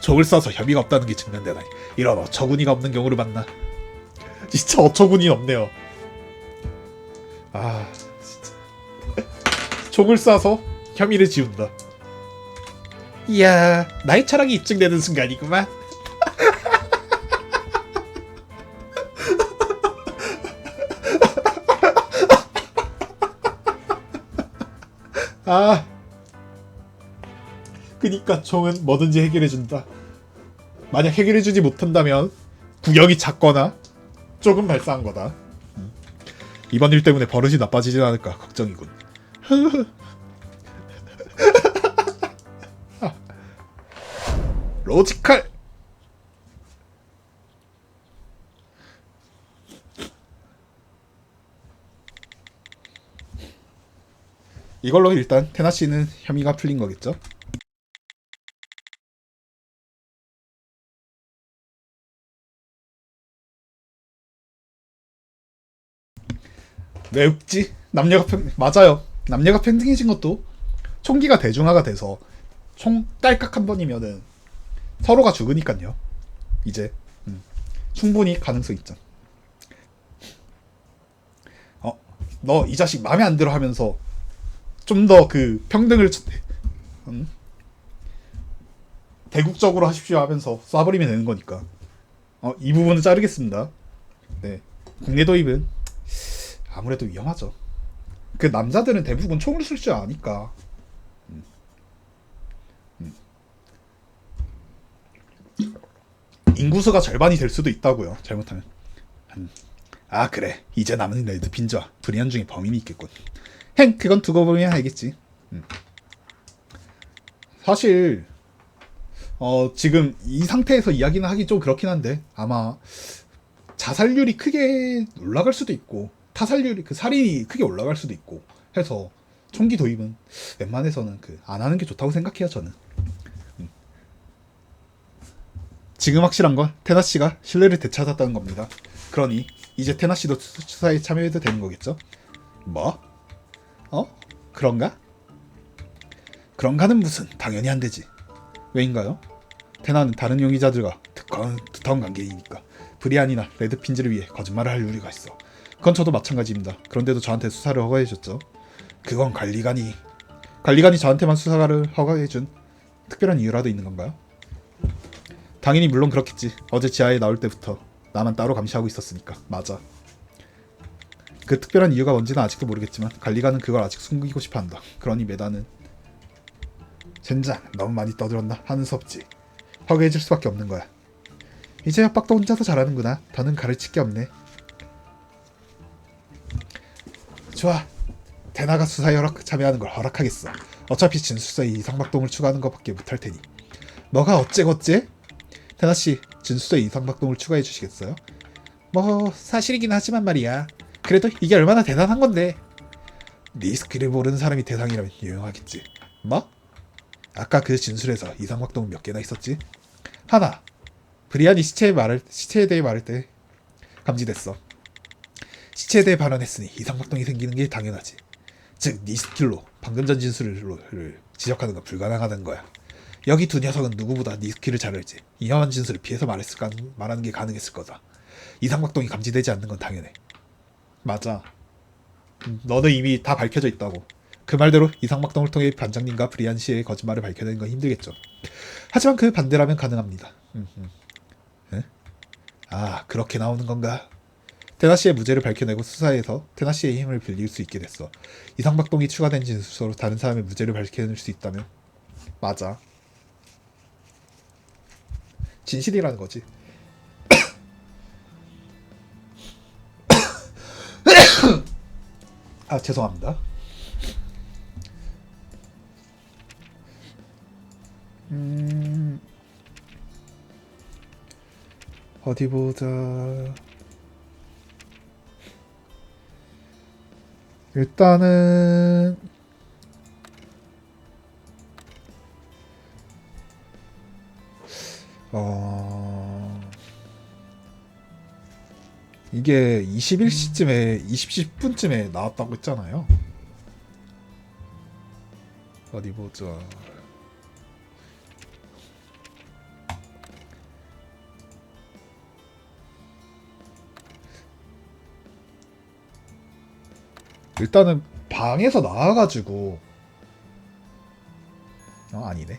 적을 쏴서 혐의가 없다는 게 증명되다니. 이런 어처구니가 없는 경우를 만나. 진짜 어처구니 없네요. 진짜. 총을 쏴서 혐의를 지운다. 이야, 나의 철학이 입증되는 순간이구만. 그니까 총은 뭐든지 해결해준다. 만약 해결해주지 못한다면 구역이 작거나 조금 발사한 거다. 이번 일 때문에 버릇이 나빠지진 않을까 걱정이군. 로지컬! 이걸로 일단 테나씨는 혐의가 풀린 거겠죠? 왜 웃지? 맞아요. 남녀가 평등해진 것도 총기가 대중화가 돼서 총 딸깍 한 번이면은 서로가 죽으니까요. 이제 충분히 가능성 있죠. 너 이 자식 마음에 안 들어 하면서 좀 더 그 평등을 대국적으로 하십시오 하면서 쏴버리면 되는 거니까. 이 부분은 자르겠습니다. 네, 국내 도입은 아무래도 위험하죠. 그 남자들은 대부분 총을 쓸 줄 아니까. 인구수가 절반이 될 수도 있다고요. 잘못하면. 아 그래, 이제 남은 레드핀즈와 브리안 중에 범인이 있겠군. 그건 두고 보면 알겠지. 사실 지금 이 상태에서 이야기는 하기 좀 그렇긴 한데 아마 자살률이 크게 올라갈 수도 있고 타살률이 그 살인이 크게 올라갈 수도 있고 해서 총기 도입은 웬만해서는 안 하는 게 좋다고 생각해요 저는. 지금 확실한 건 테나 씨가 신뢰를 되찾았다는 겁니다. 그러니 이제 테나 씨도 수사에 참여해도 되는 거겠죠? 뭐? 그런가? 그런가는 무슨, 당연히 안 되지. 왜인가요? 테나는 다른 용의자들과 두터운 관계이니까 브리안이나 레드핀즈를 위해 거짓말을 할 이유가 있어. 그건 저도 마찬가지입니다. 그런데도 저한테 수사를 허가해줬죠. 그건 관리관이 저한테만 수사를 허가해준 특별한 이유라도 있는 건가요? 당연히 물론 그렇겠지. 어제 지하에 나올 때부터 나만 따로 감시하고 있었으니까. 맞아. 그 특별한 이유가 뭔지는 아직도 모르겠지만 관리관은 그걸 아직 숨기고 싶어한다. 그러니 메다는 젠장 너무 많이 떠들었나 하는 수 없지. 허가해줄 수밖에 없는 거야. 이제 협박도 혼자서 잘하는구나. 더는 가르칠 게 없네. 좋아. 테나가 수사에 참여하는 걸 허락하겠어. 어차피 진술서에 이상박동을 추가하는 것밖에 못할 테니. 뭐가 어째고째? 테나씨, 진술서에 이상박동을 추가해 주시겠어요? 뭐 사실이긴 하지만 말이야. 그래도 이게 얼마나 대단한 건데. 네 스킬을 모르는 사람이 대상이라면 유용하겠지. 뭐? 아까 그 진술에서 이상박동은 몇 개나 있었지? 하나. 브리안이 시체에 대해 말할 때 감지됐어. 시체에 대해 발언했으니 이상박동이 생기는 게 당연하지. 즉, 네 스킬로 방금 전 진술을 지적하는 건 불가능하다는 거야. 여기 두 녀석은 누구보다 네 스킬을 잘 알지. 이형한 진술을 피해서 말하는 게 가능했을 거다. 이상박동이 감지되지 않는 건 당연해. 맞아. 너는 이미 다 밝혀져 있다고. 그 말대로 이상박동을 통해 반장님과 브리안 씨의 거짓말을 밝혀내는 건 힘들겠죠. 하지만 그 반대라면 가능합니다. 에? 아, 그렇게 나오는 건가? 테나 씨의 무죄를 밝혀내고 수사에서 테나 씨의 힘을 빌릴 수 있게 됐어. 이상박동이 추가된 진술서로 다른 사람의 무죄를 밝혀낼 수 있다면? 맞아. 진실이라는 거지. 아, 죄송합니다. 어디 보자. 일단은 이게 21시쯤에 20분쯤에 나왔다고 했잖아요. 어디 보자. 일단은 방에서 나와가지고 아니네.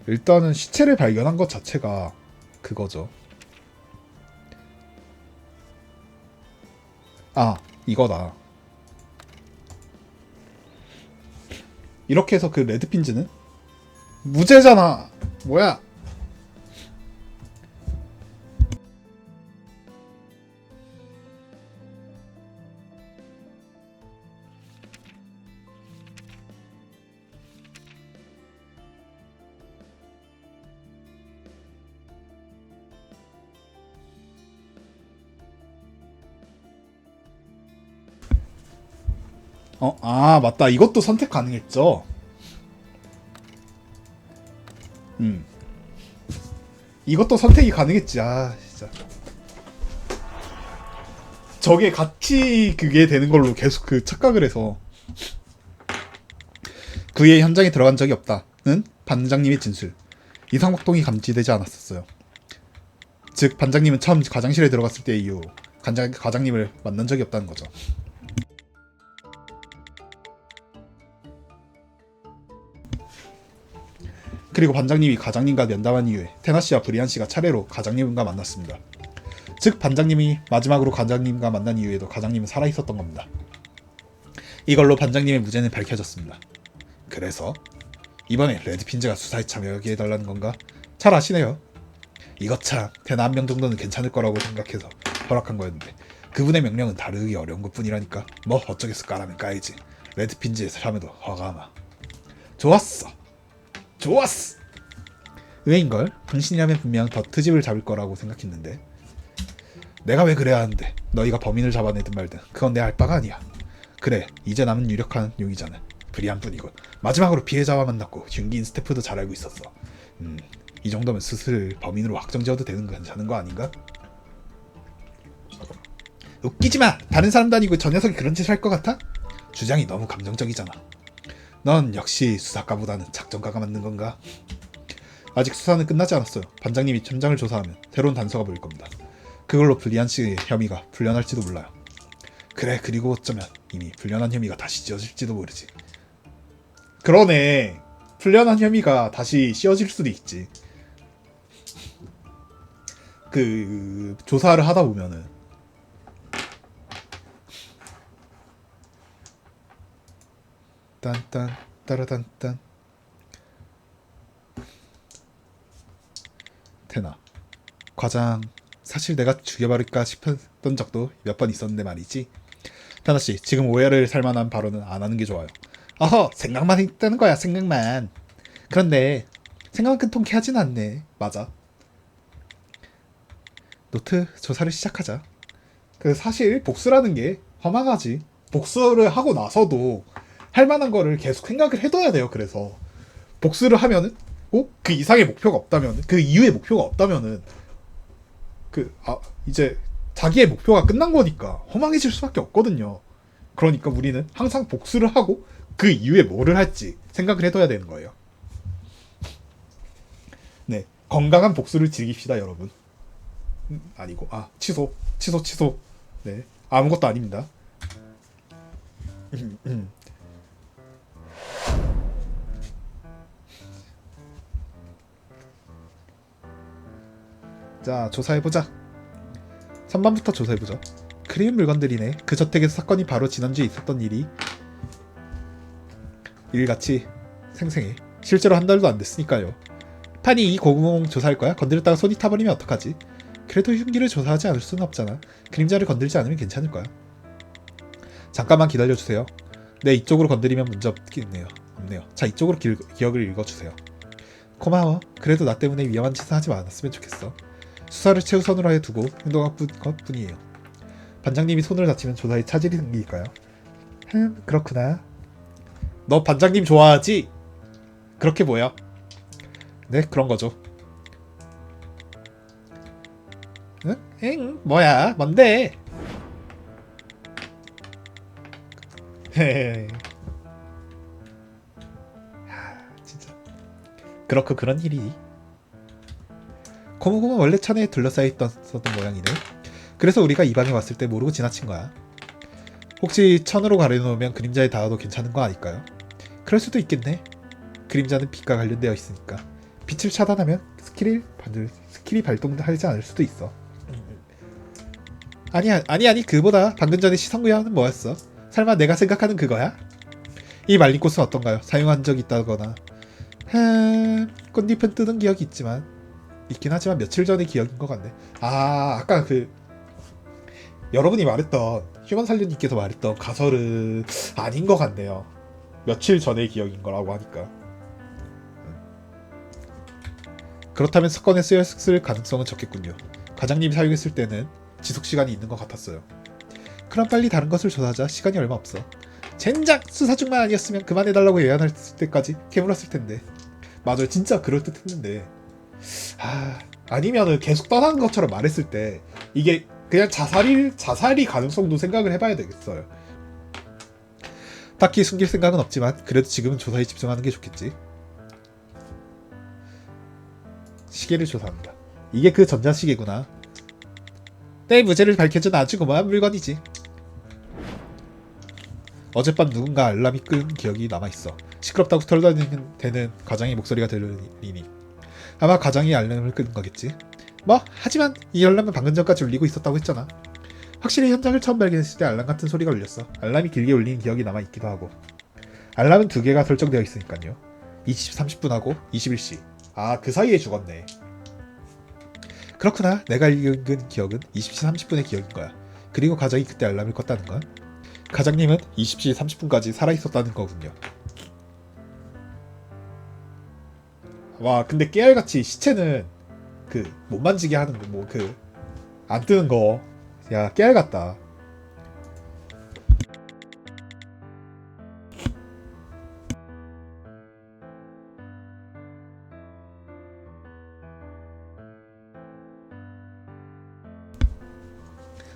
일단은 시체를 발견한 것 자체가 그거죠. 아, 이거다. 이렇게 해서 그 레드핀즈는 무죄잖아. 뭐야? 아, 맞다. 이것도 선택 가능했죠. 이것도 선택이 가능했지. 아, 진짜. 저게 같이 그게 되는 걸로 계속 착각을 해서 그의 현장에 들어간 적이 없다는 반장님의 진술. 이상박동이 감지되지 않았었어요. 즉 반장님은 처음 화장실에 들어갔을 때의 이후 과장님을 만난 적이 없다는 거죠. 그리고 반장님이 과장님과 면담한 이후에 테나 씨와 브리안 씨가 차례로 과장님과 만났습니다. 즉 반장님이 마지막으로 과장님과 만난 이후에도 과장님은 살아있었던 겁니다. 이걸로 반장님의 무죄는 밝혀졌습니다. 그래서 이번에 레드핀즈가 수사에 참여하게 해달라는 건가? 잘 아시네요. 이것 참 테나 한 명 정도는 괜찮을 거라고 생각해서 허락한 거였는데 그분의 명령은 다루기 어려운 것뿐이라니까. 뭐 어쩌겠을까라면 까이지. 레드핀즈에서 참여도 허가하마. 좋았어. 의외인걸? 당신이라면 분명 더 트집을 잡을 거라고 생각했는데 내가 왜 그래야 하는데 너희가 범인을 잡아내든 말든 그건 내 알 바가 아니야. 그래 이제 남은 유력한 용의자는 브리안뿐이고 마지막으로 피해자와 만났고 흉기인 스태프도 잘 알고 있었어. 이 정도면 슬슬 범인으로 확정지어도 되는 거 괜찮은 거 아닌가? 웃기지마! 다른 사람도 아니고 저 녀석이 그런 짓을 할 것 같아? 주장이 너무 감정적이잖아. 넌 역시 수사과보다는 작전가가 맞는 건가? 아직 수사는 끝나지 않았어요. 반장님이 현장을 조사하면 새로운 단서가 보일 겁니다. 그걸로 브리안 씨의 혐의가 풀려날지도 몰라요. 그래 그리고 어쩌면 이미 풀려난 혐의가 다시 지어질지도 모르지. 그러네. 풀려난 혐의가 다시 씌워질 수도 있지. 그 조사를 하다 보면은 딴딴 따라단딴 테나 과장 사실 내가 죽여버릴까 싶었던 적도 몇 번 있었는데 말이지. 테나씨 지금 오해를 살만한 발언은 안 하는 게 좋아요. 어허 생각만 했다는 거야 생각만. 그런데 생각만큼 통쾌하진 않네. 맞아. 노트 조사를 시작하자. 그 사실 복수라는 게 허망하지. 복수를 하고 나서도 할 만한 거를 계속 생각을 해둬야 돼요. 그래서 복수를 하면은 그 이상의 목표가 없다면은 그 이후의 목표가 없다면은 이제 자기의 목표가 끝난 거니까 허망해질 수밖에 없거든요. 그러니까 우리는 항상 복수를 하고 그 이후에 뭐를 할지 생각을 해둬야 되는 거예요. 네, 건강한 복수를 즐깁시다, 여러분. 아니고 취소. 네, 아무것도 아닙니다. 자, 조사해보자. 3번부터 조사해보자. 크림 물건들이네. 그 저택에서 사건이 바로 지난주에 있었던 일같이 생생해. 실제로 한 달도 안 됐으니까요. 판이 이 고구멍 조사할 거야? 건드렸다가 손이 타버리면 어떡하지? 그래도 흉기를 조사하지 않을 수는 없잖아. 그림자를 건들지 않으면 괜찮을 거야. 잠깐만 기다려주세요. 네, 이쪽으로 건드리면 문제 없네요. 자, 이쪽으로 기억을 읽어주세요. 고마워. 그래도 나 때문에 위험한 짓을 하지 않았으면 좋겠어. 수사를 최우선으로 해두고 행동할 것뿐이에요. 반장님이 손을 다치면 조사에 차질이 생길까요? 그렇구나. 너 반장님 좋아하지? 그렇게 보여. 네, 그런 거죠. 응? 뭐야? 뭔데? 진짜. 그렇고 그런 일이. 고무고무 원래 천에 둘러싸여 있었던 모양이네. 그래서 우리가 이 방에 왔을 때 모르고 지나친 거야. 혹시 천으로 가려놓으면 그림자에 닿아도 괜찮은 거 아닐까요? 그럴 수도 있겠네. 그림자는 빛과 관련되어 있으니까. 빛을 차단하면 스킬이 발동하지 않을 수도 있어. 아니 그보다 방금 전에 시선구야는 뭐였어? 설마 내가 생각하는 그거야? 이 말린 꽃은 어떤가요? 사용한 적이 있다거나. 꽃잎은 뜯은 기억이 있긴 하지만 며칠 전의 기억인 것 같네. 아까 여러분이 말했던 휴먼살류님께서 말했던 가설은 아닌 것 같네요. 며칠 전의 기억인 거라고 하니까. 그렇다면 사건에 쓰였을 가능성은 적겠군요. 과장님이 사용했을 때는 지속시간이 있는 것 같았어요. 그럼 빨리 다른 것을 조사하자. 시간이 얼마 없어. 젠장! 수사 중만 아니었으면 그만해달라고 예언할 때까지 캐물었을 텐데. 맞아요. 진짜 그럴듯했는데. 아니면은 계속 떠나는 것처럼 말했을 때 이게 그냥 자살이 가능성도 생각을 해봐야 되겠어요. 딱히 숨길 생각은 없지만 그래도 지금은 조사에 집중하는 게 좋겠지. 시계를 조사합니다. 이게 그 전자시계구나. 내 무죄를 밝혀준 아주 고마운 물건이지. 어젯밤 누군가 알람이 끈 기억이 남아있어. 시끄럽다고 털어다니는 과장의 목소리가 들리니 아마 과장이 알람을 끄는 거겠지. 뭐 하지만 이 알람은 방금 전까지 울리고 있었다고 했잖아. 확실히 현장을 처음 발견했을 때 알람 같은 소리가 울렸어. 알람이 길게 울리는 기억이 남아있기도 하고. 알람은 2개가 설정되어 있으니까요. 20시 30분하고 21시. 아, 그 사이에 죽었네. 그렇구나. 내가 읽은 기억은 20시 30분의 기억인 거야. 그리고 과장이 그때 알람을 껐다는 거야. 과장님은 20시 30분까지 살아있었다는 거군요. 와, 근데 깨알같이 시체는 그 못 만지게 하는 거, 뭐 그 안 뜨는 거, 야 깨알같다.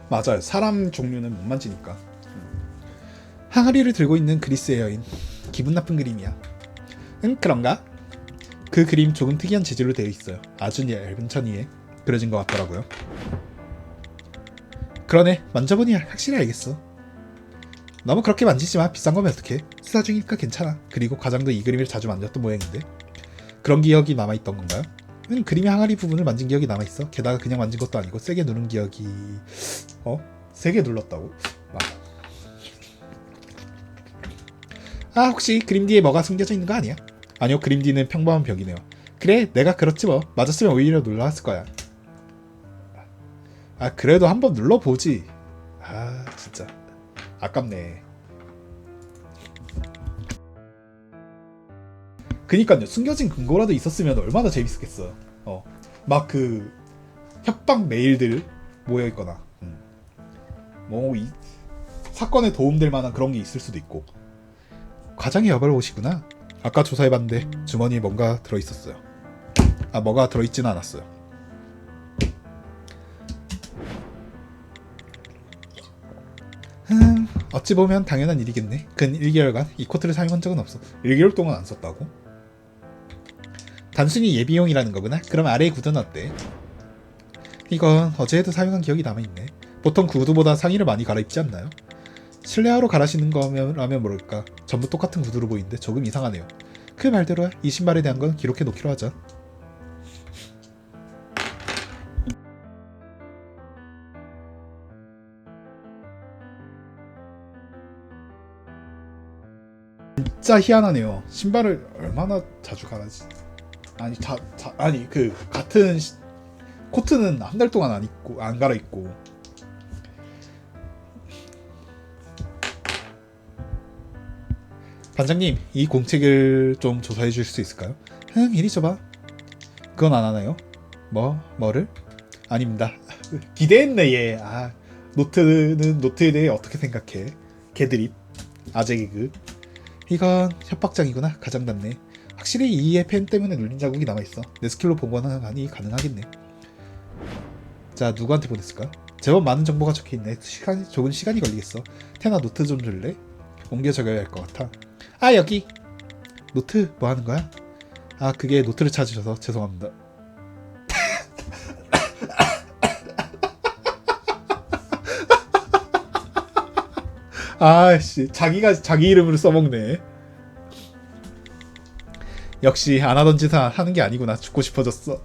맞아요. 사람 종류는 못 만지니까. 항아리를 들고 있는 그리스의 여인. 기분 나쁜 그림이야. 응, 그런가? 그 그림 조금 특이한 재질로 되어 있어요. 아주 얇은 천 위에 그려진 것 같더라고요. 그러네. 만져보니 확실히 알겠어. 너무 그렇게 만지지 마. 비싼 거면 어떡해. 수사 중이니까 괜찮아. 그리고 과장도 이 그림을 자주 만졌던 모양인데. 그런 기억이 남아있던 건가요? 응, 그림의 항아리 부분을 만진 기억이 남아있어. 게다가 그냥 만진 것도 아니고 세게 누른 기억이... 세게 눌렀다고? 혹시 그림 뒤에 뭐가 숨겨져 있는 거 아니야? 아니요, 그림 뒤는 평범한 벽이네요. 그래, 내가 그렇지 뭐. 맞았으면 오히려 놀라웠을 거야. 그래도 한번 눌러보지. 진짜 아깝네. 그니까요, 숨겨진 근거라도 있었으면 얼마나 재밌었겠어. 막 그 협박 메일들 모여있거나 뭐 이 사건에 도움될 만한 그런 게 있을 수도 있고. 과장이 여벌 옷이구나. 아까 조사해봤는데 주머니에 뭔가 들어있었어요. 뭐가 들어있지는 않았어요. 어찌 보면 당연한 일이겠네. 근 1개월간 이 코트를 사용한 적은 없어. 1개월 동안 안 썼다고? 단순히 예비용이라는 거구나. 그럼 아래의 구두는 어때? 이건 어제에도 사용한 기억이 남아있네. 보통 구두보다 상의를 많이 갈아입지 않나요? 실내화로 갈아신는 거라면 모를까. 전부 똑같은 구두로 보이는데 조금 이상하네요. 그 말대로야. 이 신발에 대한 건 기록해 놓기로 하자. 진짜 희한하네요. 신발을 얼마나 자주 갈아지? 아니 그 같은 코트는 한 달 동안 안 갈아입고. 반장님, 이 공책을 좀 조사해 주실 수 있을까요? 이리 줘봐. 그건 안 하나요? 뭐를? 아닙니다. 기대했네 얘. 노트는 노트에 대해 어떻게 생각해? 개드립. 아재 개그. 이건 협박장이구나. 가장 낫네. 확실히 이의 펜 때문에 눌린 자국이 남아있어. 내 스킬로 보관하니 가능하겠네. 자, 누구한테 보냈을까? 제법 많은 정보가 적혀있네. 조금 시간이 걸리겠어. 태나 노트 좀 줄래? 옮겨 적어야 할 것 같아. 여기! 노트 뭐 하는 거야? 그게 노트를 찾으셔서 죄송합니다. 씨, 자기 이름으로 써먹네. 역시 안 하던 짓 하는 게 아니구나. 죽고 싶어졌어.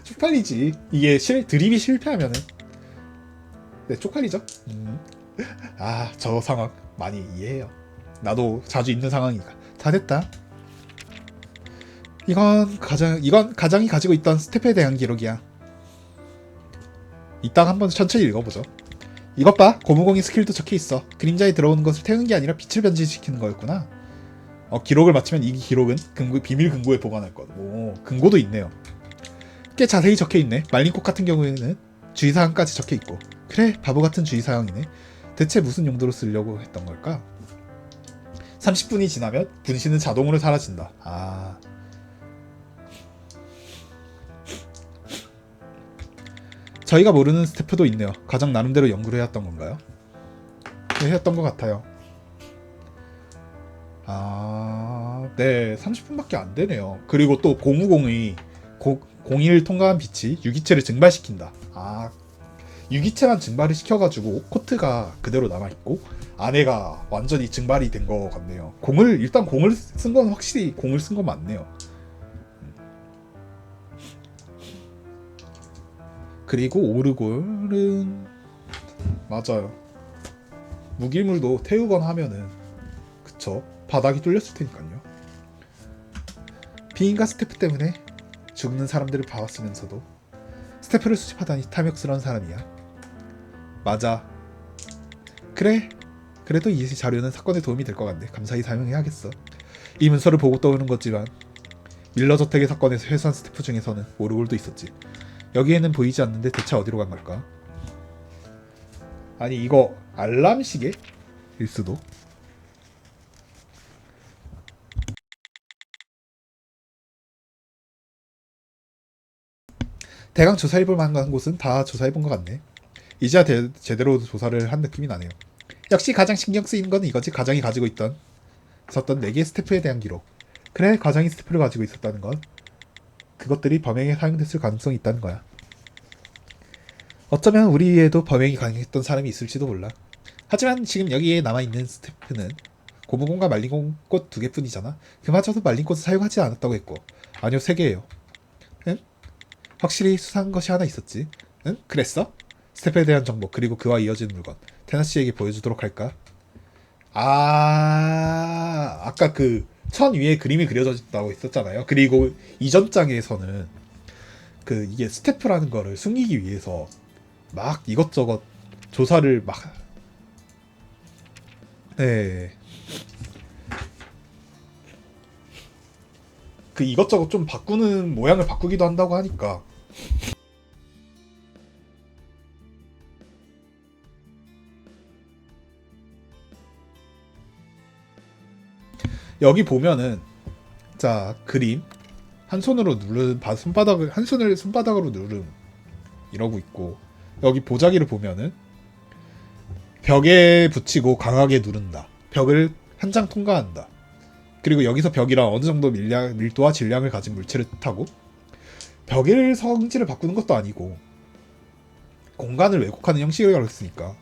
쪽팔리지. 이게 드립이 실패하면은. 네, 쪽팔리죠. 저 상황 많이 이해해요. 나도 자주 있는 상황이니까. 다 됐다. 이건 가장이 가지고 있던 스텝에 대한 기록이야. 이따가 한번 천천히 읽어보죠. 이것 봐. 고무공이 스킬도 적혀있어. 그림자에 들어오는 것을 태우는 게 아니라 빛을 변질시키는 거였구나. 기록을 마치면 이 기록은 비밀 금고에 보관할 것. 금고도 있네요. 꽤 자세히 적혀있네. 말린 꽃 같은 경우에는 주의사항까지 적혀있고. 그래, 바보 같은 주의사항이네. 대체 무슨 용도로 쓰려고 했던 걸까? 30분이 지나면 분신은 자동으로 사라진다. 저희가 모르는 스태프도 있네요. 가장 나름대로 연구를 해왔던 건가요? 네, 해왔던 것 같아요. 네, 30분밖에 안 되네요. 그리고 또 고무공이 공인을 통과한 빛이 유기체를 증발시킨다. 유기체만 증발을 시켜가지고 코트가 그대로 남아있고 안에가 완전히 증발이 된 것 같네요. 일단 공을 쓴 건 확실히 공을 쓴 건 맞네요. 그리고 오르골은 맞아요. 무기물도 태우건 하면은 그쵸, 바닥이 뚫렸을 테니까요. 비인가 스태프 때문에 죽는 사람들을 봐왔으면서도 스태프를 수집하다니 탐욕스러운 사람이야. 맞아. 그래. 그래도 이 자료는 사건에 도움이 될 것 같네. 감사히 사용해야겠어. 이 문서를 보고 떠오르는 거지만 밀러 저택의 사건에서 회수한 스태프 중에서는 오르골도 있었지. 여기에는 보이지 않는데 대체 어디로 간 걸까? 아니 이거 알람 시계일 수도. 대강 조사해볼 만한 곳은 다 조사해본 것 같네. 이제야 제대로 조사를 한 느낌이 나네요. 역시 가장 신경 쓰이는 건 이거지. 가장이 가지고 있었던 4개의 스태프에 대한 기록. 그래, 가장이 스태프를 가지고 있었다는 건 그것들이 범행에 사용됐을 가능성이 있다는 거야. 어쩌면 우리에도 범행이 가능했던 사람이 있을지도 몰라. 하지만 지금 여기에 남아있는 스태프는 고무공과 말린 꽃 2개뿐이잖아. 그마저도 말린 꽃을 사용하지 않았다고 했고. 아니요, 3개예요. 응? 확실히 수상한 것이 하나 있었지. 응? 그랬어? 스태프에 대한 정보 그리고 그와 이어지는 물건 테나 씨에게 보여주도록 할까? 아까 그 천 위에 그림이 그려져 있다고 했었잖아요. 그리고 이전 장에서는 그 이게 스태프라는 거를 숨기기 위해서 막 이것저것 조사를 막 네. 그 이것저것 좀 바꾸는 모양을 바꾸기도 한다고 하니까 여기 보면은 자 그림 한 손으로 누른 손바닥을 한 손을 손바닥으로 누름 이러고 있고 여기 보자기를 보면은 벽에 붙이고 강하게 누른다. 벽을 한 장 통과한다. 그리고 여기서 벽이란 어느 정도 밀도와 질량을 가진 물체를 뜻하고 벽의 성질을 바꾸는 것도 아니고 공간을 왜곡하는 형식을 했으니까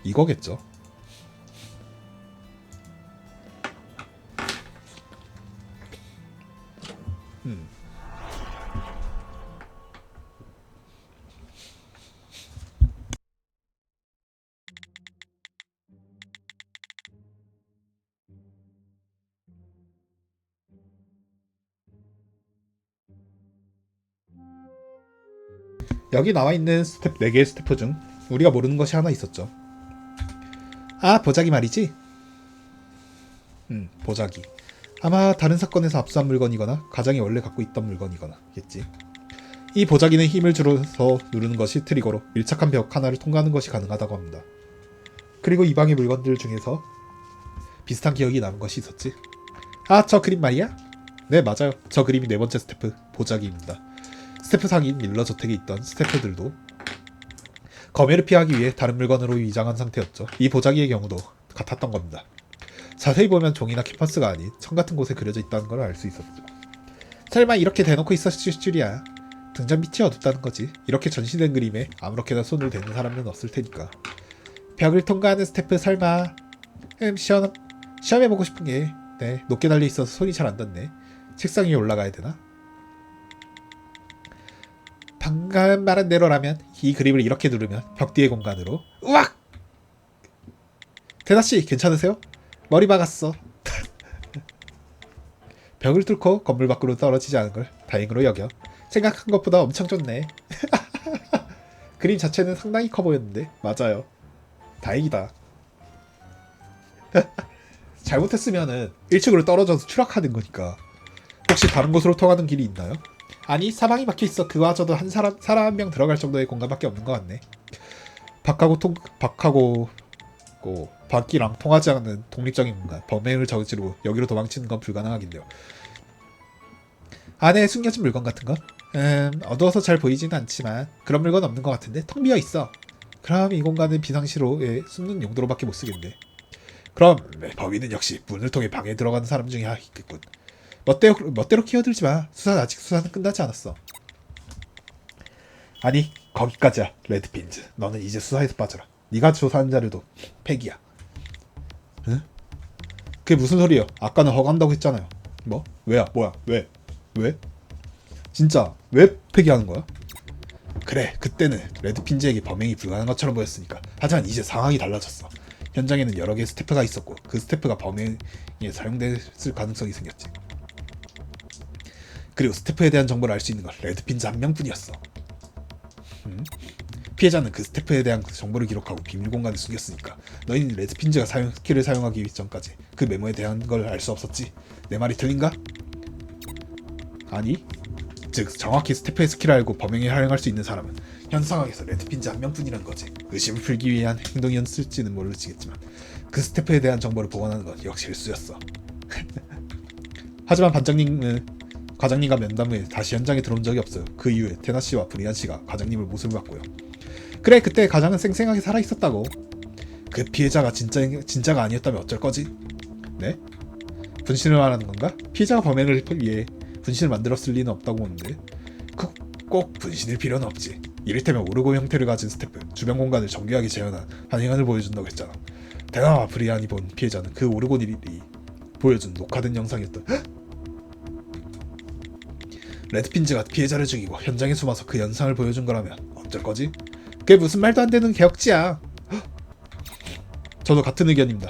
이거겠죠. 여기 나와있는 스텝 4개의 스태프 중 우리가 모르는 것이 하나 있었죠. 보자기 말이지? 보자기. 아마 다른 사건에서 압수한 물건이거나 가장이 원래 갖고 있던 물건이거나겠지. 이 보자기는 힘을 줄여서 누르는 것이 트리거로 밀착한 벽 하나를 통과하는 것이 가능하다고 합니다. 그리고 이 방의 물건들 중에서 비슷한 기억이 남은 것이 있었지. 저 그림 말이야? 네, 맞아요. 저 그림이 4번째 스태프 보자기입니다. 스태프 상인 밀러 저택에 있던 스태프들도 검열을 피하기 위해 다른 물건으로 위장한 상태였죠. 이 보자기의 경우도 같았던 겁니다. 자세히 보면 종이나 캔버스가 아닌 천 같은 곳에 그려져 있다는 걸 알 수 있었죠. 설마 이렇게 대놓고 있었을 줄이야. 등잔 밑이 어둡다는 거지. 이렇게 전시된 그림에 아무렇게나 손을 대는 사람은 없을 테니까. 벽을 통과하는 스태프 설마 시험해보고 싶은 게 높게 달려있어서 손이 잘 안 닿네. 책상 위에 올라가야 되나? 방금 말한 대로라면 이 그림을 이렇게 누르면 벽 뒤의 공간으로 우악! 대다씨 괜찮으세요? 머리 박았어. 벽을 뚫고 건물 밖으로 떨어지지 않은 걸 다행으로 여겨. 생각한 것보다 엄청 좋네. 그림 자체는 상당히 커 보였는데 맞아요. 다행이다. 잘못했으면은 1층으로 떨어져서 추락하는 거니까. 혹시 다른 곳으로 통하는 길이 있나요? 아니 사방이 막혀있어. 그와저도 사람 한 명 들어갈 정도의 공간밖에 없는 것 같네. 밖이랑 통하지 않는 독립적인 공간. 범행을 저지르고 여기로 도망치는 건 불가능하긴데요. 안에 숨겨진 물건 같은 건? 어두워서 잘 보이지는 않지만 그런 물건 없는 것 같은데 텅 비어 있어. 그럼 이 공간은 비상시로에 숨는 용도로밖에 못 쓰겠네. 그럼 범인은 역시 문을 통해 방에 들어가는 사람 중에 있겠군. 멋대로 끼어들지 마. 수사는 끝나지 않았어. 아니 거기까지야. 레드핀즈, 너는 이제 수사에서 빠져라. 네가 조사한 자료도 폐기야. 응? 그게 무슨 소리예요? 아까는 허가한다고 했잖아요. 뭐? 왜야? 뭐야? 왜? 왜? 진짜 왜 폐기하는 거야? 그래, 그때는 레드핀즈에게 범행이 불가능한 것처럼 보였으니까. 하지만 이제 상황이 달라졌어. 현장에는 여러 개의 스태프가 있었고 그 스태프가 범행에 사용됐을 가능성이 생겼지. 그리고 스태프에 대한 정보를 알 수 있는 건 레드핀즈 한 명뿐이었어. 피해자는 그 스태프에 대한 정보를 기록하고 비밀 공간에 숨겼으니까 너희는 레드핀즈가 스킬을 사용하기 전까지 그 메모에 대한 걸 알 수 없었지. 내 말이 틀린가? 아니, 즉 정확히 스태프의 스킬을 알고 범행에 활용할 수 있는 사람은 현 상황에서 레드핀즈 한 명뿐이란 거지. 의심을 풀기 위한 행동이었을지는 모르겠지만 그 스태프에 대한 정보를 보관하는 건 역시 실수였어. 하지만 과장님과 면담 후에 다시 현장에 들어온 적이 없어요. 그 이후에 테나 씨와 브리안 씨가 과장님을 모습을 봤고요. 그래, 그때 과장은 쌩쌩하게 살아 있었다고. 그 피해자가 진짜가 아니었다면 어쩔 거지? 네? 분신을 말하는 건가? 피해자가 범행을 위해 분신을 만들었을 리는 없다고 보는데 꼭 분신일 필요는 없지. 이를테면 오르고 형태를 가진 스태프, 주변 공간을 정교하게 재현한 반응을 보여준다고 했잖아. 테나와 브리안이 본 피해자는 그 오르곤이 보여준 녹화된 영상이었다. 레드핀즈가 피해자를 죽이고 현장에 숨어서 그 영상을 보여준 거라면 어쩔 거지? 그게 무슨 말도 안 되는 개혁지야. 저도 같은 의견입니다.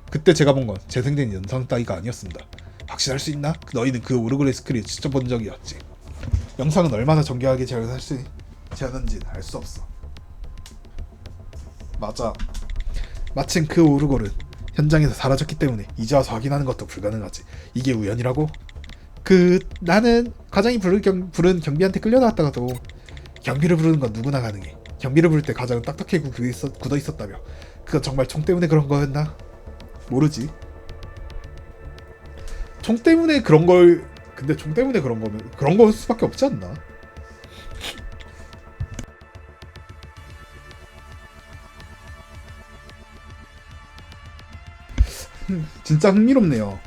그때 제가 본 건 재생된 영상 따위가 아니었습니다. 확신할 수 있나? 너희는 그 오르골의 스크린을 직접 본 적이었지. 영상은 얼마나 정교하게 재현한지는 알 수 없어. 맞아. 마침 그 오르골은 현장에서 사라졌기 때문에 이제 와서 확인하는 것도 불가능하지. 이게 우연이라고? 나는 과장이 부른 경비한테 끌려나왔다가도. 경비를 부르는 건 누구나 가능해. 경비를 부를 때 과장은 딱딱하게 굳어 있었다며. 그건 정말 총 때문에 그런 거였나? 모르지. 총 때문에 그런 걸. 근데 총 때문에 그런 거면 그런 걸 수밖에 없지 않나? 진짜 흥미롭네요.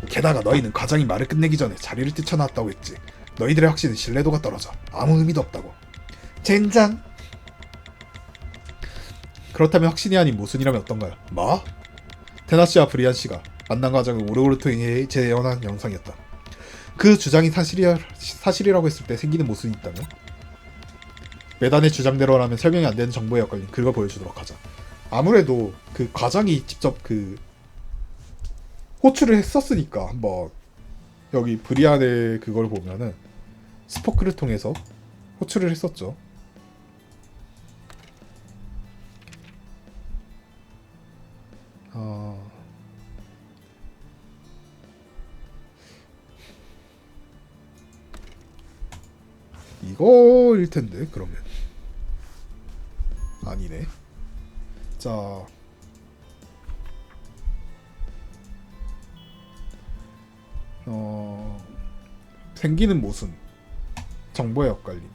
게다가 너희는 과장이 말을 끝내기 전에 자리를 뛰쳐나왔다고 했지. 너희들의 확신은 신뢰도가 떨어져 아무 의미도 없다고. 젠장. 그렇다면 확신이 아닌 모순이라면 어떤가요? 뭐? 테나 씨와 브리안 씨가 만난 과정을 오르골을 통해 재현한 영상이었다. 그 주장이 사실이라고 했을 때 생기는 모순이 있다면? 매단의 주장대로라면 설명이 안 되는 정보에 엇갈린 그걸 보여주도록 하자. 아무래도 그 과장이 직접 그 호출을 했었으니까 한번 여기 브리안의 그걸 보면은 스포크를 통해서 호출을 했었죠. 이거일 텐데 그러면 아니네. 자, 생기는 모순, 정보의 엇갈림.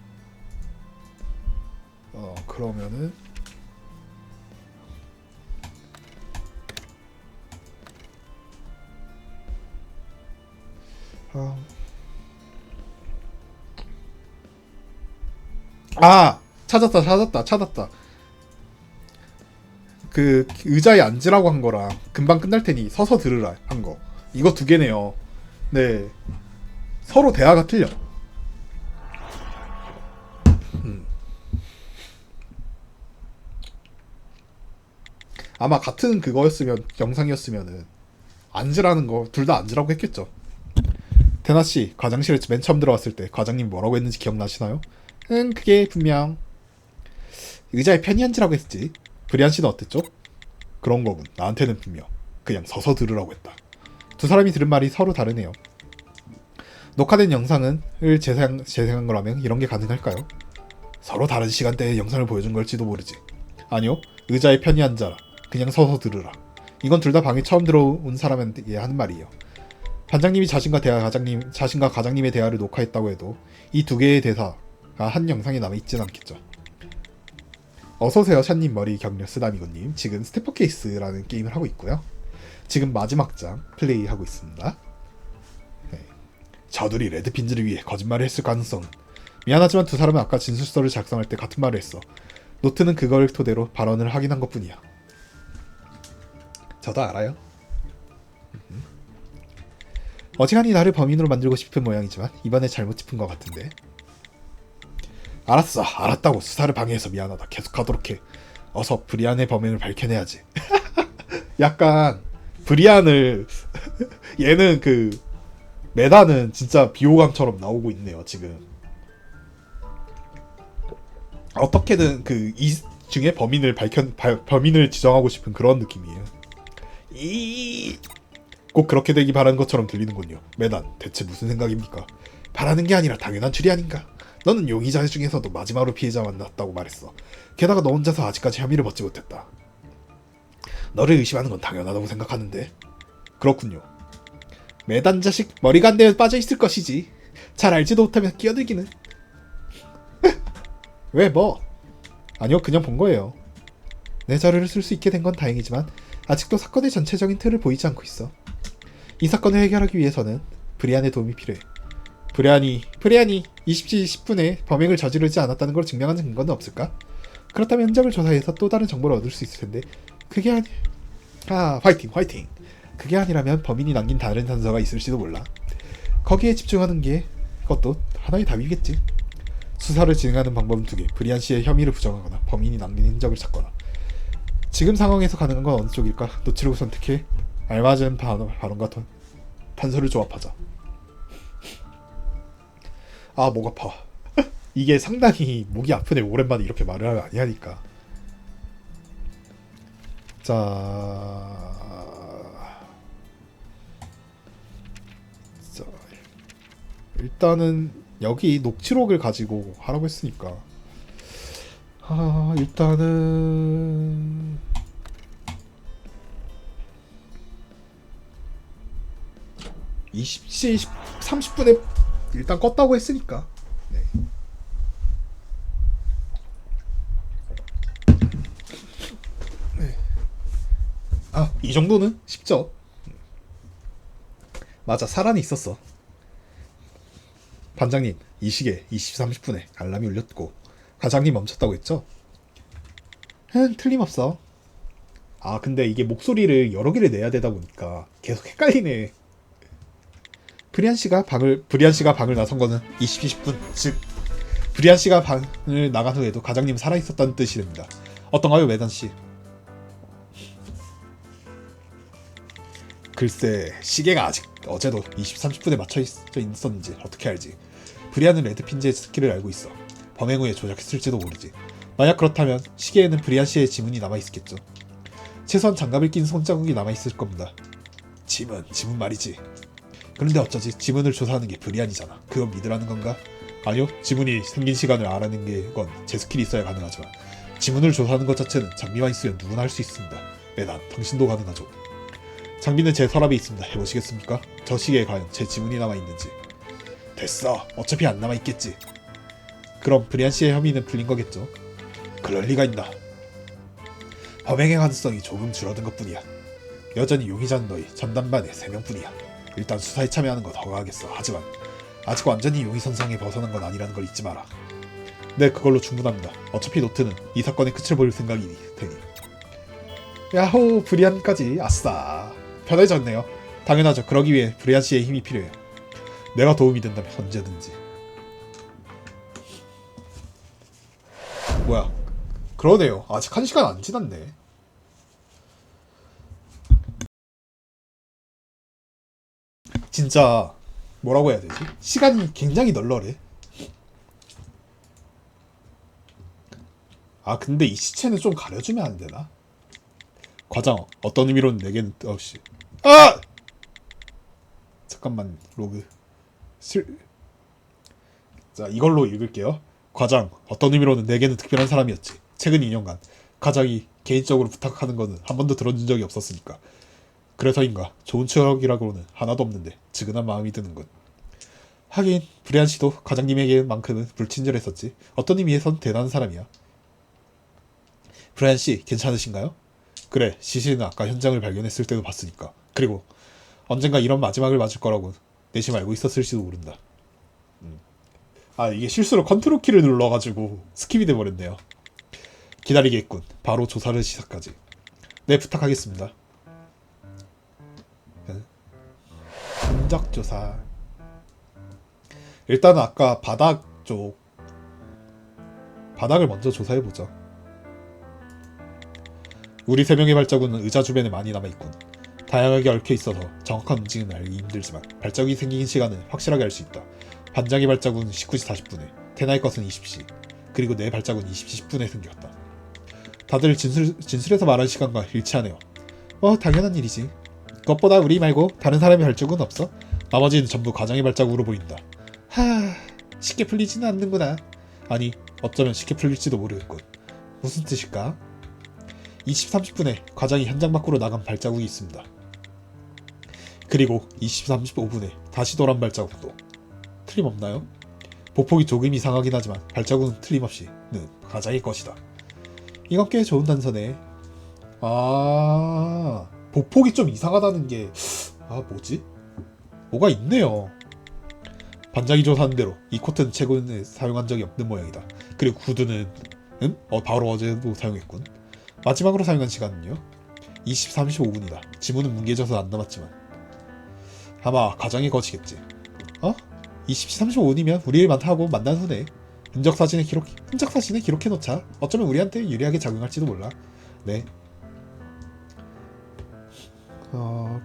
그러면은 찾았다. 그 의자에 앉으라고 한 거랑 금방 끝날 테니 서서 들으라 한 거. 이거 두 개네요. 네. 서로 대화가 틀려. 아마 같은 그거였으면 영상이었으면은 앉으라는 거 둘 다 앉으라고 했겠죠. 테나 씨, 과장실에 맨 처음 들어왔을 때 과장님 뭐라고 했는지 기억나시나요? 그게 분명 의자에 편히 앉으라고 했지. 브리안 씨는 어땠죠? 그런 거군. 나한테는 분명 그냥 서서 들으라고 했다. 두 사람이 들은 말이 서로 다르네요. 녹화된 영상을 재생한 거라면 이런 게 가능할까요? 서로 다른 시간대에 영상을 보여준 걸지도 모르지. 아니요. 의자에 편히 앉아라. 그냥 서서 들으라. 이건 둘 다 방에 처음 들어온 사람에게 하는 말이에요. 반장님이 자신과 과장님의 대화를 녹화했다고 해도 이 두 개의 대사가 한 영상에 남아있진 않겠죠. 어서오세요 샤님 머리 격려 쓰다미고님. 지금 스태퍼 케이스라는 게임을 하고 있고요. 지금 마지막 장 플레이하고 있습니다. 저들이 레드핀즈를 위해 거짓말을 했을 가능성은. 미안하지만 두 사람은 아까 진술서를 작성할 때 같은 말을 했어. 노트는 그걸 토대로 발언을 확인한 것뿐이야. 저도 알아요. 어지간히 나를 범인으로 만들고 싶은 모양이지만 이번에 잘못 짚은 것 같은데. 알았어, 알았다고. 수사를 방해해서 미안하다. 계속하도록 해. 어서 브리안의 범행을 밝혀내야지. 약간 브리안을 얘는 그 메다는 진짜 비호감처럼 나오고 있네요 지금. 어떻게든 그 이 중에 범인을 지정하고 싶은 그런 느낌이에요. 꼭 그렇게 되기 바라는 것처럼 들리는군요. 메단, 대체 무슨 생각입니까? 바라는 게 아니라 당연한 추리 아닌가? 너는 용의자 중에서도 마지막으로 피해자가 만났다고 말했어. 게다가 너 혼자서 아직까지 혐의를 벗지 못했다. 너를 의심하는 건 당연하다고 생각하는데. 그렇군요. 메단 자식, 머리가 안 되면 빠져있을 것이지. 잘 알지도 못하면 끼어들기는. 왜 뭐? 아니요, 그냥 본 거예요. 내 자료를 쓸 수 있게 된 건 다행이지만 아직도 사건의 전체적인 틀을 보이지 않고 있어. 이 사건을 해결하기 위해서는 브리안의 도움이 필요해. 브리안이 20시 10분에 범행을 저지르지 않았다는 걸 증명하는 근거는 없을까? 그렇다면 흔적을 조사해서 또 다른 정보를 얻을 수 있을 텐데 그게 화이팅. 그게 아니라면 범인이 남긴 다른 단서가 있을지도 몰라. 거기에 집중하는 게 그것도 하나의 답이겠지. 수사를 진행하는 방법은 두 개. 브리안 씨의 혐의를 부정하거나 범인이 남긴 흔적을 찾거나. 지금 상황에서 가능한 건 어느 쪽일까? 노치를 선택해 알맞은 발언과 단서를 조합하자. 아, 목 아파. 이게 상당히 목이 아프네. 오랜만에 이렇게 말을 많이 하니까. 자, 일단은 여기 녹취록을 가지고 하라고 했으니까 일단은 20시 30분에 일단 껐다고 했으니까. 네. 네. 이 정도는 쉽죠. 맞아, 사란이 있었어. 반장님, 이 시계 20시 30분에 알람이 울렸고 과장님 멈췄다고 했죠? 틀림없어. 근데 이게 목소리를 여러 개를 내야 되다 보니까 계속 헷갈리네. 브리안 씨가 방을 나선 거는 20시 10분, 즉 브리안 씨가 방을 나간 후에도 과장님은 살아 있었다는 뜻이 됩니다. 어떤가요, 메단 씨? 글쎄, 시계가 아직 어제도 20, 30분에 맞춰 있었는지 어떻게 알지? 브리안은 레드핀즈의 스킬을 알고 있어. 범행 후에 조작했을지도 모르지. 만약 그렇다면 시계에는 브리안 씨의 지문이 남아있겠죠. 최소한 장갑을 낀 손자국이 남아있을 겁니다. 지문 말이지. 그런데 어쩌지? 지문을 조사하는 게 브리안이잖아. 그건 믿으라는 건가? 아니요, 지문이 생긴 시간을 알아내는 건 제 스킬이 있어야 가능하지만 지문을 조사하는 것 자체는 장비만 있으면 누구나 할 수 있습니다. 메단, 당신도 가능하죠. 장비는 제 서랍에 있습니다. 해보시겠습니까? 저 시계에 과연 제 지문이 남아있는지. 됐어. 어차피 안 남아있겠지. 그럼 브리안 씨의 혐의는 풀린 거겠죠? 그럴 리가 있나. 범행의 가능성이 조금 줄어든 것뿐이야. 여전히 용의자는 너희 전담반의 3명뿐이야. 일단 수사에 참여하는 거 허가하겠어. 하지만 아직 완전히 용의선상에 벗어난 건 아니라는 걸 잊지 마라. 네, 그걸로 충분합니다. 어차피 노트는 이 사건의 끝을 볼 생각이니 테니. 야호, 브리안까지. 아싸. 편해졌네요. 당연하죠. 그러기 위해 브리안 씨의 힘이 필요해요. 내가 도움이 된다면 언제든지. 뭐야? 그러네요. 아직 1시간 안 지났네. 진짜 뭐라고 해야 되지? 시간이 굉장히 널널해. 근데 이 시체는 좀 가려주면 안 되나? 과장, 어떤 의미로는 내게는 뜻없이. 잠깐만, 로그. 자, 이걸로 읽을게요. 과장, 어떤 의미로는 내게는 특별한 사람이었지. 최근 2년간 과장이 개인적으로 부탁하는 거는 한 번도 들어준 적이 없었으니까. 그래서인가 좋은 추억이라고는 하나도 없는데 측은한 마음이 드는군. 하긴 브리안 씨도 과장님에게만큼은 불친절했었지. 어떤 의미에선 대단한 사람이야. 브리안 씨, 괜찮으신가요? 그래, 시신은 아까 현장을 발견했을 때도 봤으니까. 그리고 언젠가 이런 마지막을 맞을 거라고 내심 알고 있었을지도 모른다. 아, 이게 실수로 컨트롤 키를 눌러가지고 스킵이 돼버렸네요. 기다리겠군. 바로 조사를 시작하지. 네, 부탁하겠습니다. 흔적 조사. 일단은 아까 바닥을 먼저 조사해보자. 우리 세 명의 발자국은 의자 주변에 많이 남아있군. 다양하게 얽혀있어서 정확한 움직임을 알기 힘들지만 발자국이 생긴 시간은 확실하게 알 수 있다. 반장의 발자국은 19시 40분에, 테나의 것은 20시, 그리고 내 발자국은 20시 10분에 생겼다. 다들 진술에서 말한 시간과 일치하네요. 당연한 일이지. 그것보다 우리 말고 다른 사람의 발자국은 없어? 나머지는 전부 과장의 발자국으로 보인다. 쉽게 풀리지는 않는구나. 아니, 어쩌면 쉽게 풀릴지도 모르겠군. 무슨 뜻일까? 20시 30분에 과장이 현장 밖으로 나간 발자국이 있습니다. 그리고 20시 35분에 다시 돌아온 발자국도. 틀림없나요? 보폭이 조금 이상하긴 하지만 발자국은 틀림없이는 과장의 것이다. 이건 꽤 좋은 단서네. 보폭이 좀 이상하다는 게 뭐지? 뭐가 있네요. 반장이 조사한 대로 이 코트는 최근에 사용한 적이 없는 모양이다. 그리고 구두는 바로 어제도 사용했군. 마지막으로 사용한 시간은요? 20시 35분이다. 지문은 뭉개져서 안 남았지만 아마 가장의 것이겠지. 20시 35분이면 우리를 하고 만난 후네. 흔적 사진에 기록해놓자. 어쩌면 우리한테 유리하게 작용할지도 몰라. 네.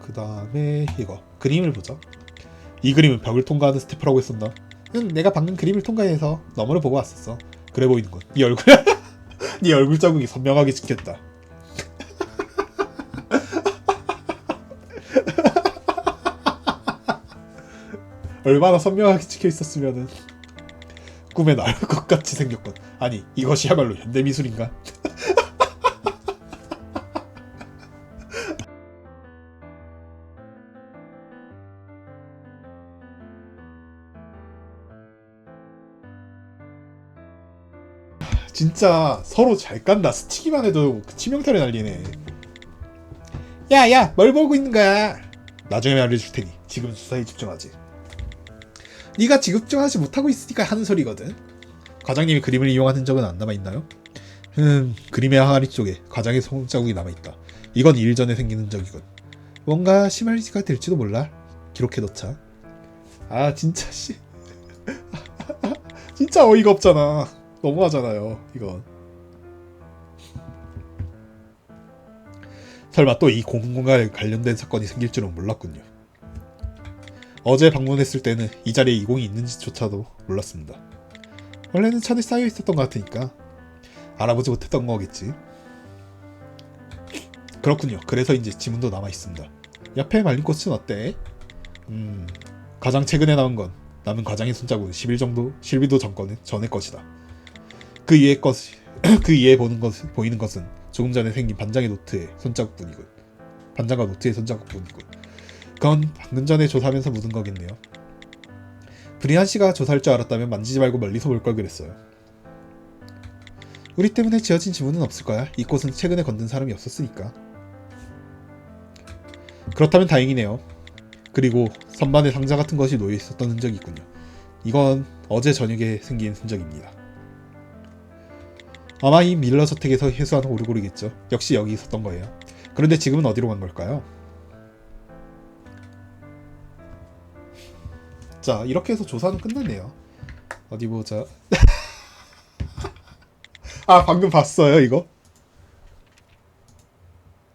그 다음에 이거 그림을 보자. 이 그림은 벽을 통과하는 스태프라고 했었나? 내가 방금 그림을 통과해서 너머를 보고 왔었어. 그래 보이는군. 네 얼굴 네 얼굴 자국이 선명하게 찍혔다. 얼마나 선명하게 찍혀 있었으면은 꿈에 나올 것 같이 생겼군. 아니, 이것이야말로 현대 미술인가? 진짜 서로 잘 깐다. 스치기만 해도 치명타를 날리네. 야야, 뭘 보고 있는 거야? 나중에 알려줄 테니 지금 수사에 집중하지. 네가 집중하지 못하고 있으니까 하는 소리거든. 과장님이 그림을 이용한 흔적은 안 남아있나요? 그림의 항아리 쪽에 과장의 손자국이 남아있다. 이건 일 전에 생긴 흔적이군. 뭔가 심할지가 될지도 몰라. 기록해놓자. 진짜 씨 진짜 어이가 없잖아. 너무하잖아요 이건. 설마 또 이 공공과에 관련된 사건이 생길 줄은 몰랐군요. 어제 방문했을 때는 이 자리에 이공이 있는지조차도 몰랐습니다. 원래는 천에 쌓여 있었던 것 같으니까 알아보지 못했던 거겠지. 그렇군요. 그래서 이제 지문도 남아 있습니다. 옆에 말린 꽃은 어때? 가장 최근에 남은 과장의 손자국은 10일 정도 실비도 전의 것이다. 그 이에 보이는 것은 조금 전에 생긴 반장의 노트의 손자국뿐이군. 반장과 노트의 손자국뿐이군. 그건 방금 전에 조사하면서 묻은 거겠네요. 브리안 씨가 조사할 줄 알았다면 만지지 말고 멀리서 볼 걸 그랬어요. 우리 때문에 지어진 지문은 없을 거야. 이 꽃은 최근에 건든 사람이 없었으니까. 그렇다면 다행이네요. 그리고 선반에 상자 같은 것이 놓여 있었던 흔적이 있군요. 이건 어제 저녁에 생긴 흔적입니다. 아마 이 밀러 저택에서 해수한 오르골이겠죠. 역시 여기 있었던 거예요. 그런데 지금은 어디로 간 걸까요? 자, 이렇게 해서 조사는 끝났네요. 어디 보자. 방금 봤어요 이거?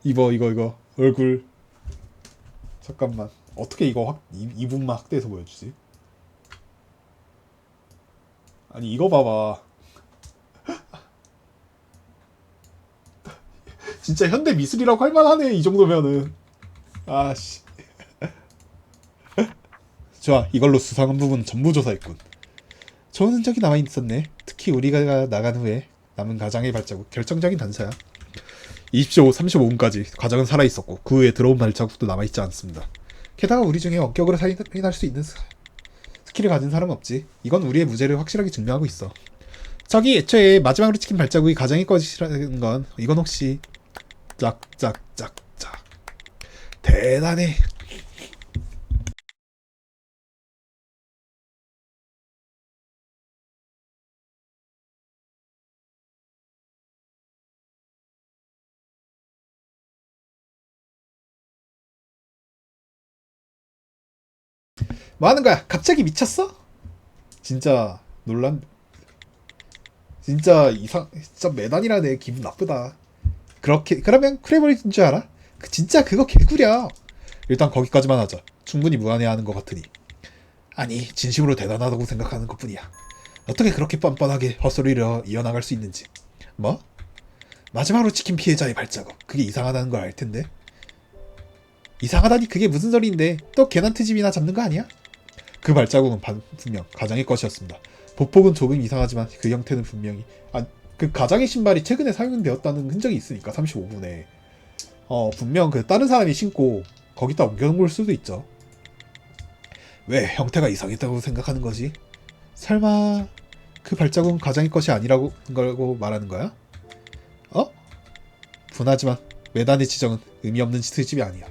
이거 얼굴. 잠깐만, 어떻게 이거 2분만 확대해서 보여주지? 아니 이거 봐봐. 진짜 현대 미술이라고 할 만하네 이 정도면은. 아씨. 좋아, 이걸로 수상한 부분 전부 조사했군. 좋은 흔적이 남아있었네. 특히 우리가 나간 후에 남은 가장의 발자국, 결정적인 단서야. 20시 35분까지 과장은 살아있었고 그 후에 들어온 발자국도 남아있지 않습니다. 게다가 우리 중에 원격으로 살인할 수 있는 스킬을 가진 사람은 없지. 이건 우리의 무죄를 확실하게 증명하고 있어. 저기 애초에 마지막으로 찍힌 발자국이 가장의 것이라는 건 이건 혹시 짝짝짝짝 대단해. 뭐 하는 거야? 갑자기 미쳤어? 진짜 논란. 진짜 매단이라 내 기분 나쁘다. 그렇게 그러면 크레버리인 줄 알아? 진짜 그거 개구려. 일단 거기까지만 하자. 충분히 무안해하는 것 같으니. 아니 진심으로 대단하다고 생각하는 것뿐이야. 어떻게 그렇게 뻔뻔하게 헛소리를 이어나갈 수 있는지. 뭐? 마지막으로 찍힌 피해자의 발자국. 그게 이상하다는 걸 알 텐데. 이상하다니 그게 무슨 소리인데. 또 괜한 트집이나 잡는 거 아니야? 그 발자국은 분명 가장의 것이었습니다. 보폭은 조금 이상하지만 그 형태는 분명히 그 가장의 신발이 최근에 사용되었다는 흔적이 있으니까 35분에 분명 그 다른 사람이 신고 거기다 옮겨놓은 걸 수도 있죠. 왜 형태가 이상했다고 생각하는 거지? 설마 그 발자국은 가장의 것이 아니라고 걸고 말하는 거야? 어? 분하지만 매단의 지적은 의미 없는 트집이 아니야.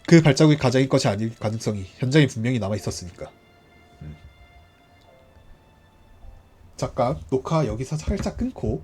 그 발자국이 가장의 것이 아닐 가능성이 현장에 분명히 남아 있었으니까. 잠깐 녹화 여기서 살짝 끊고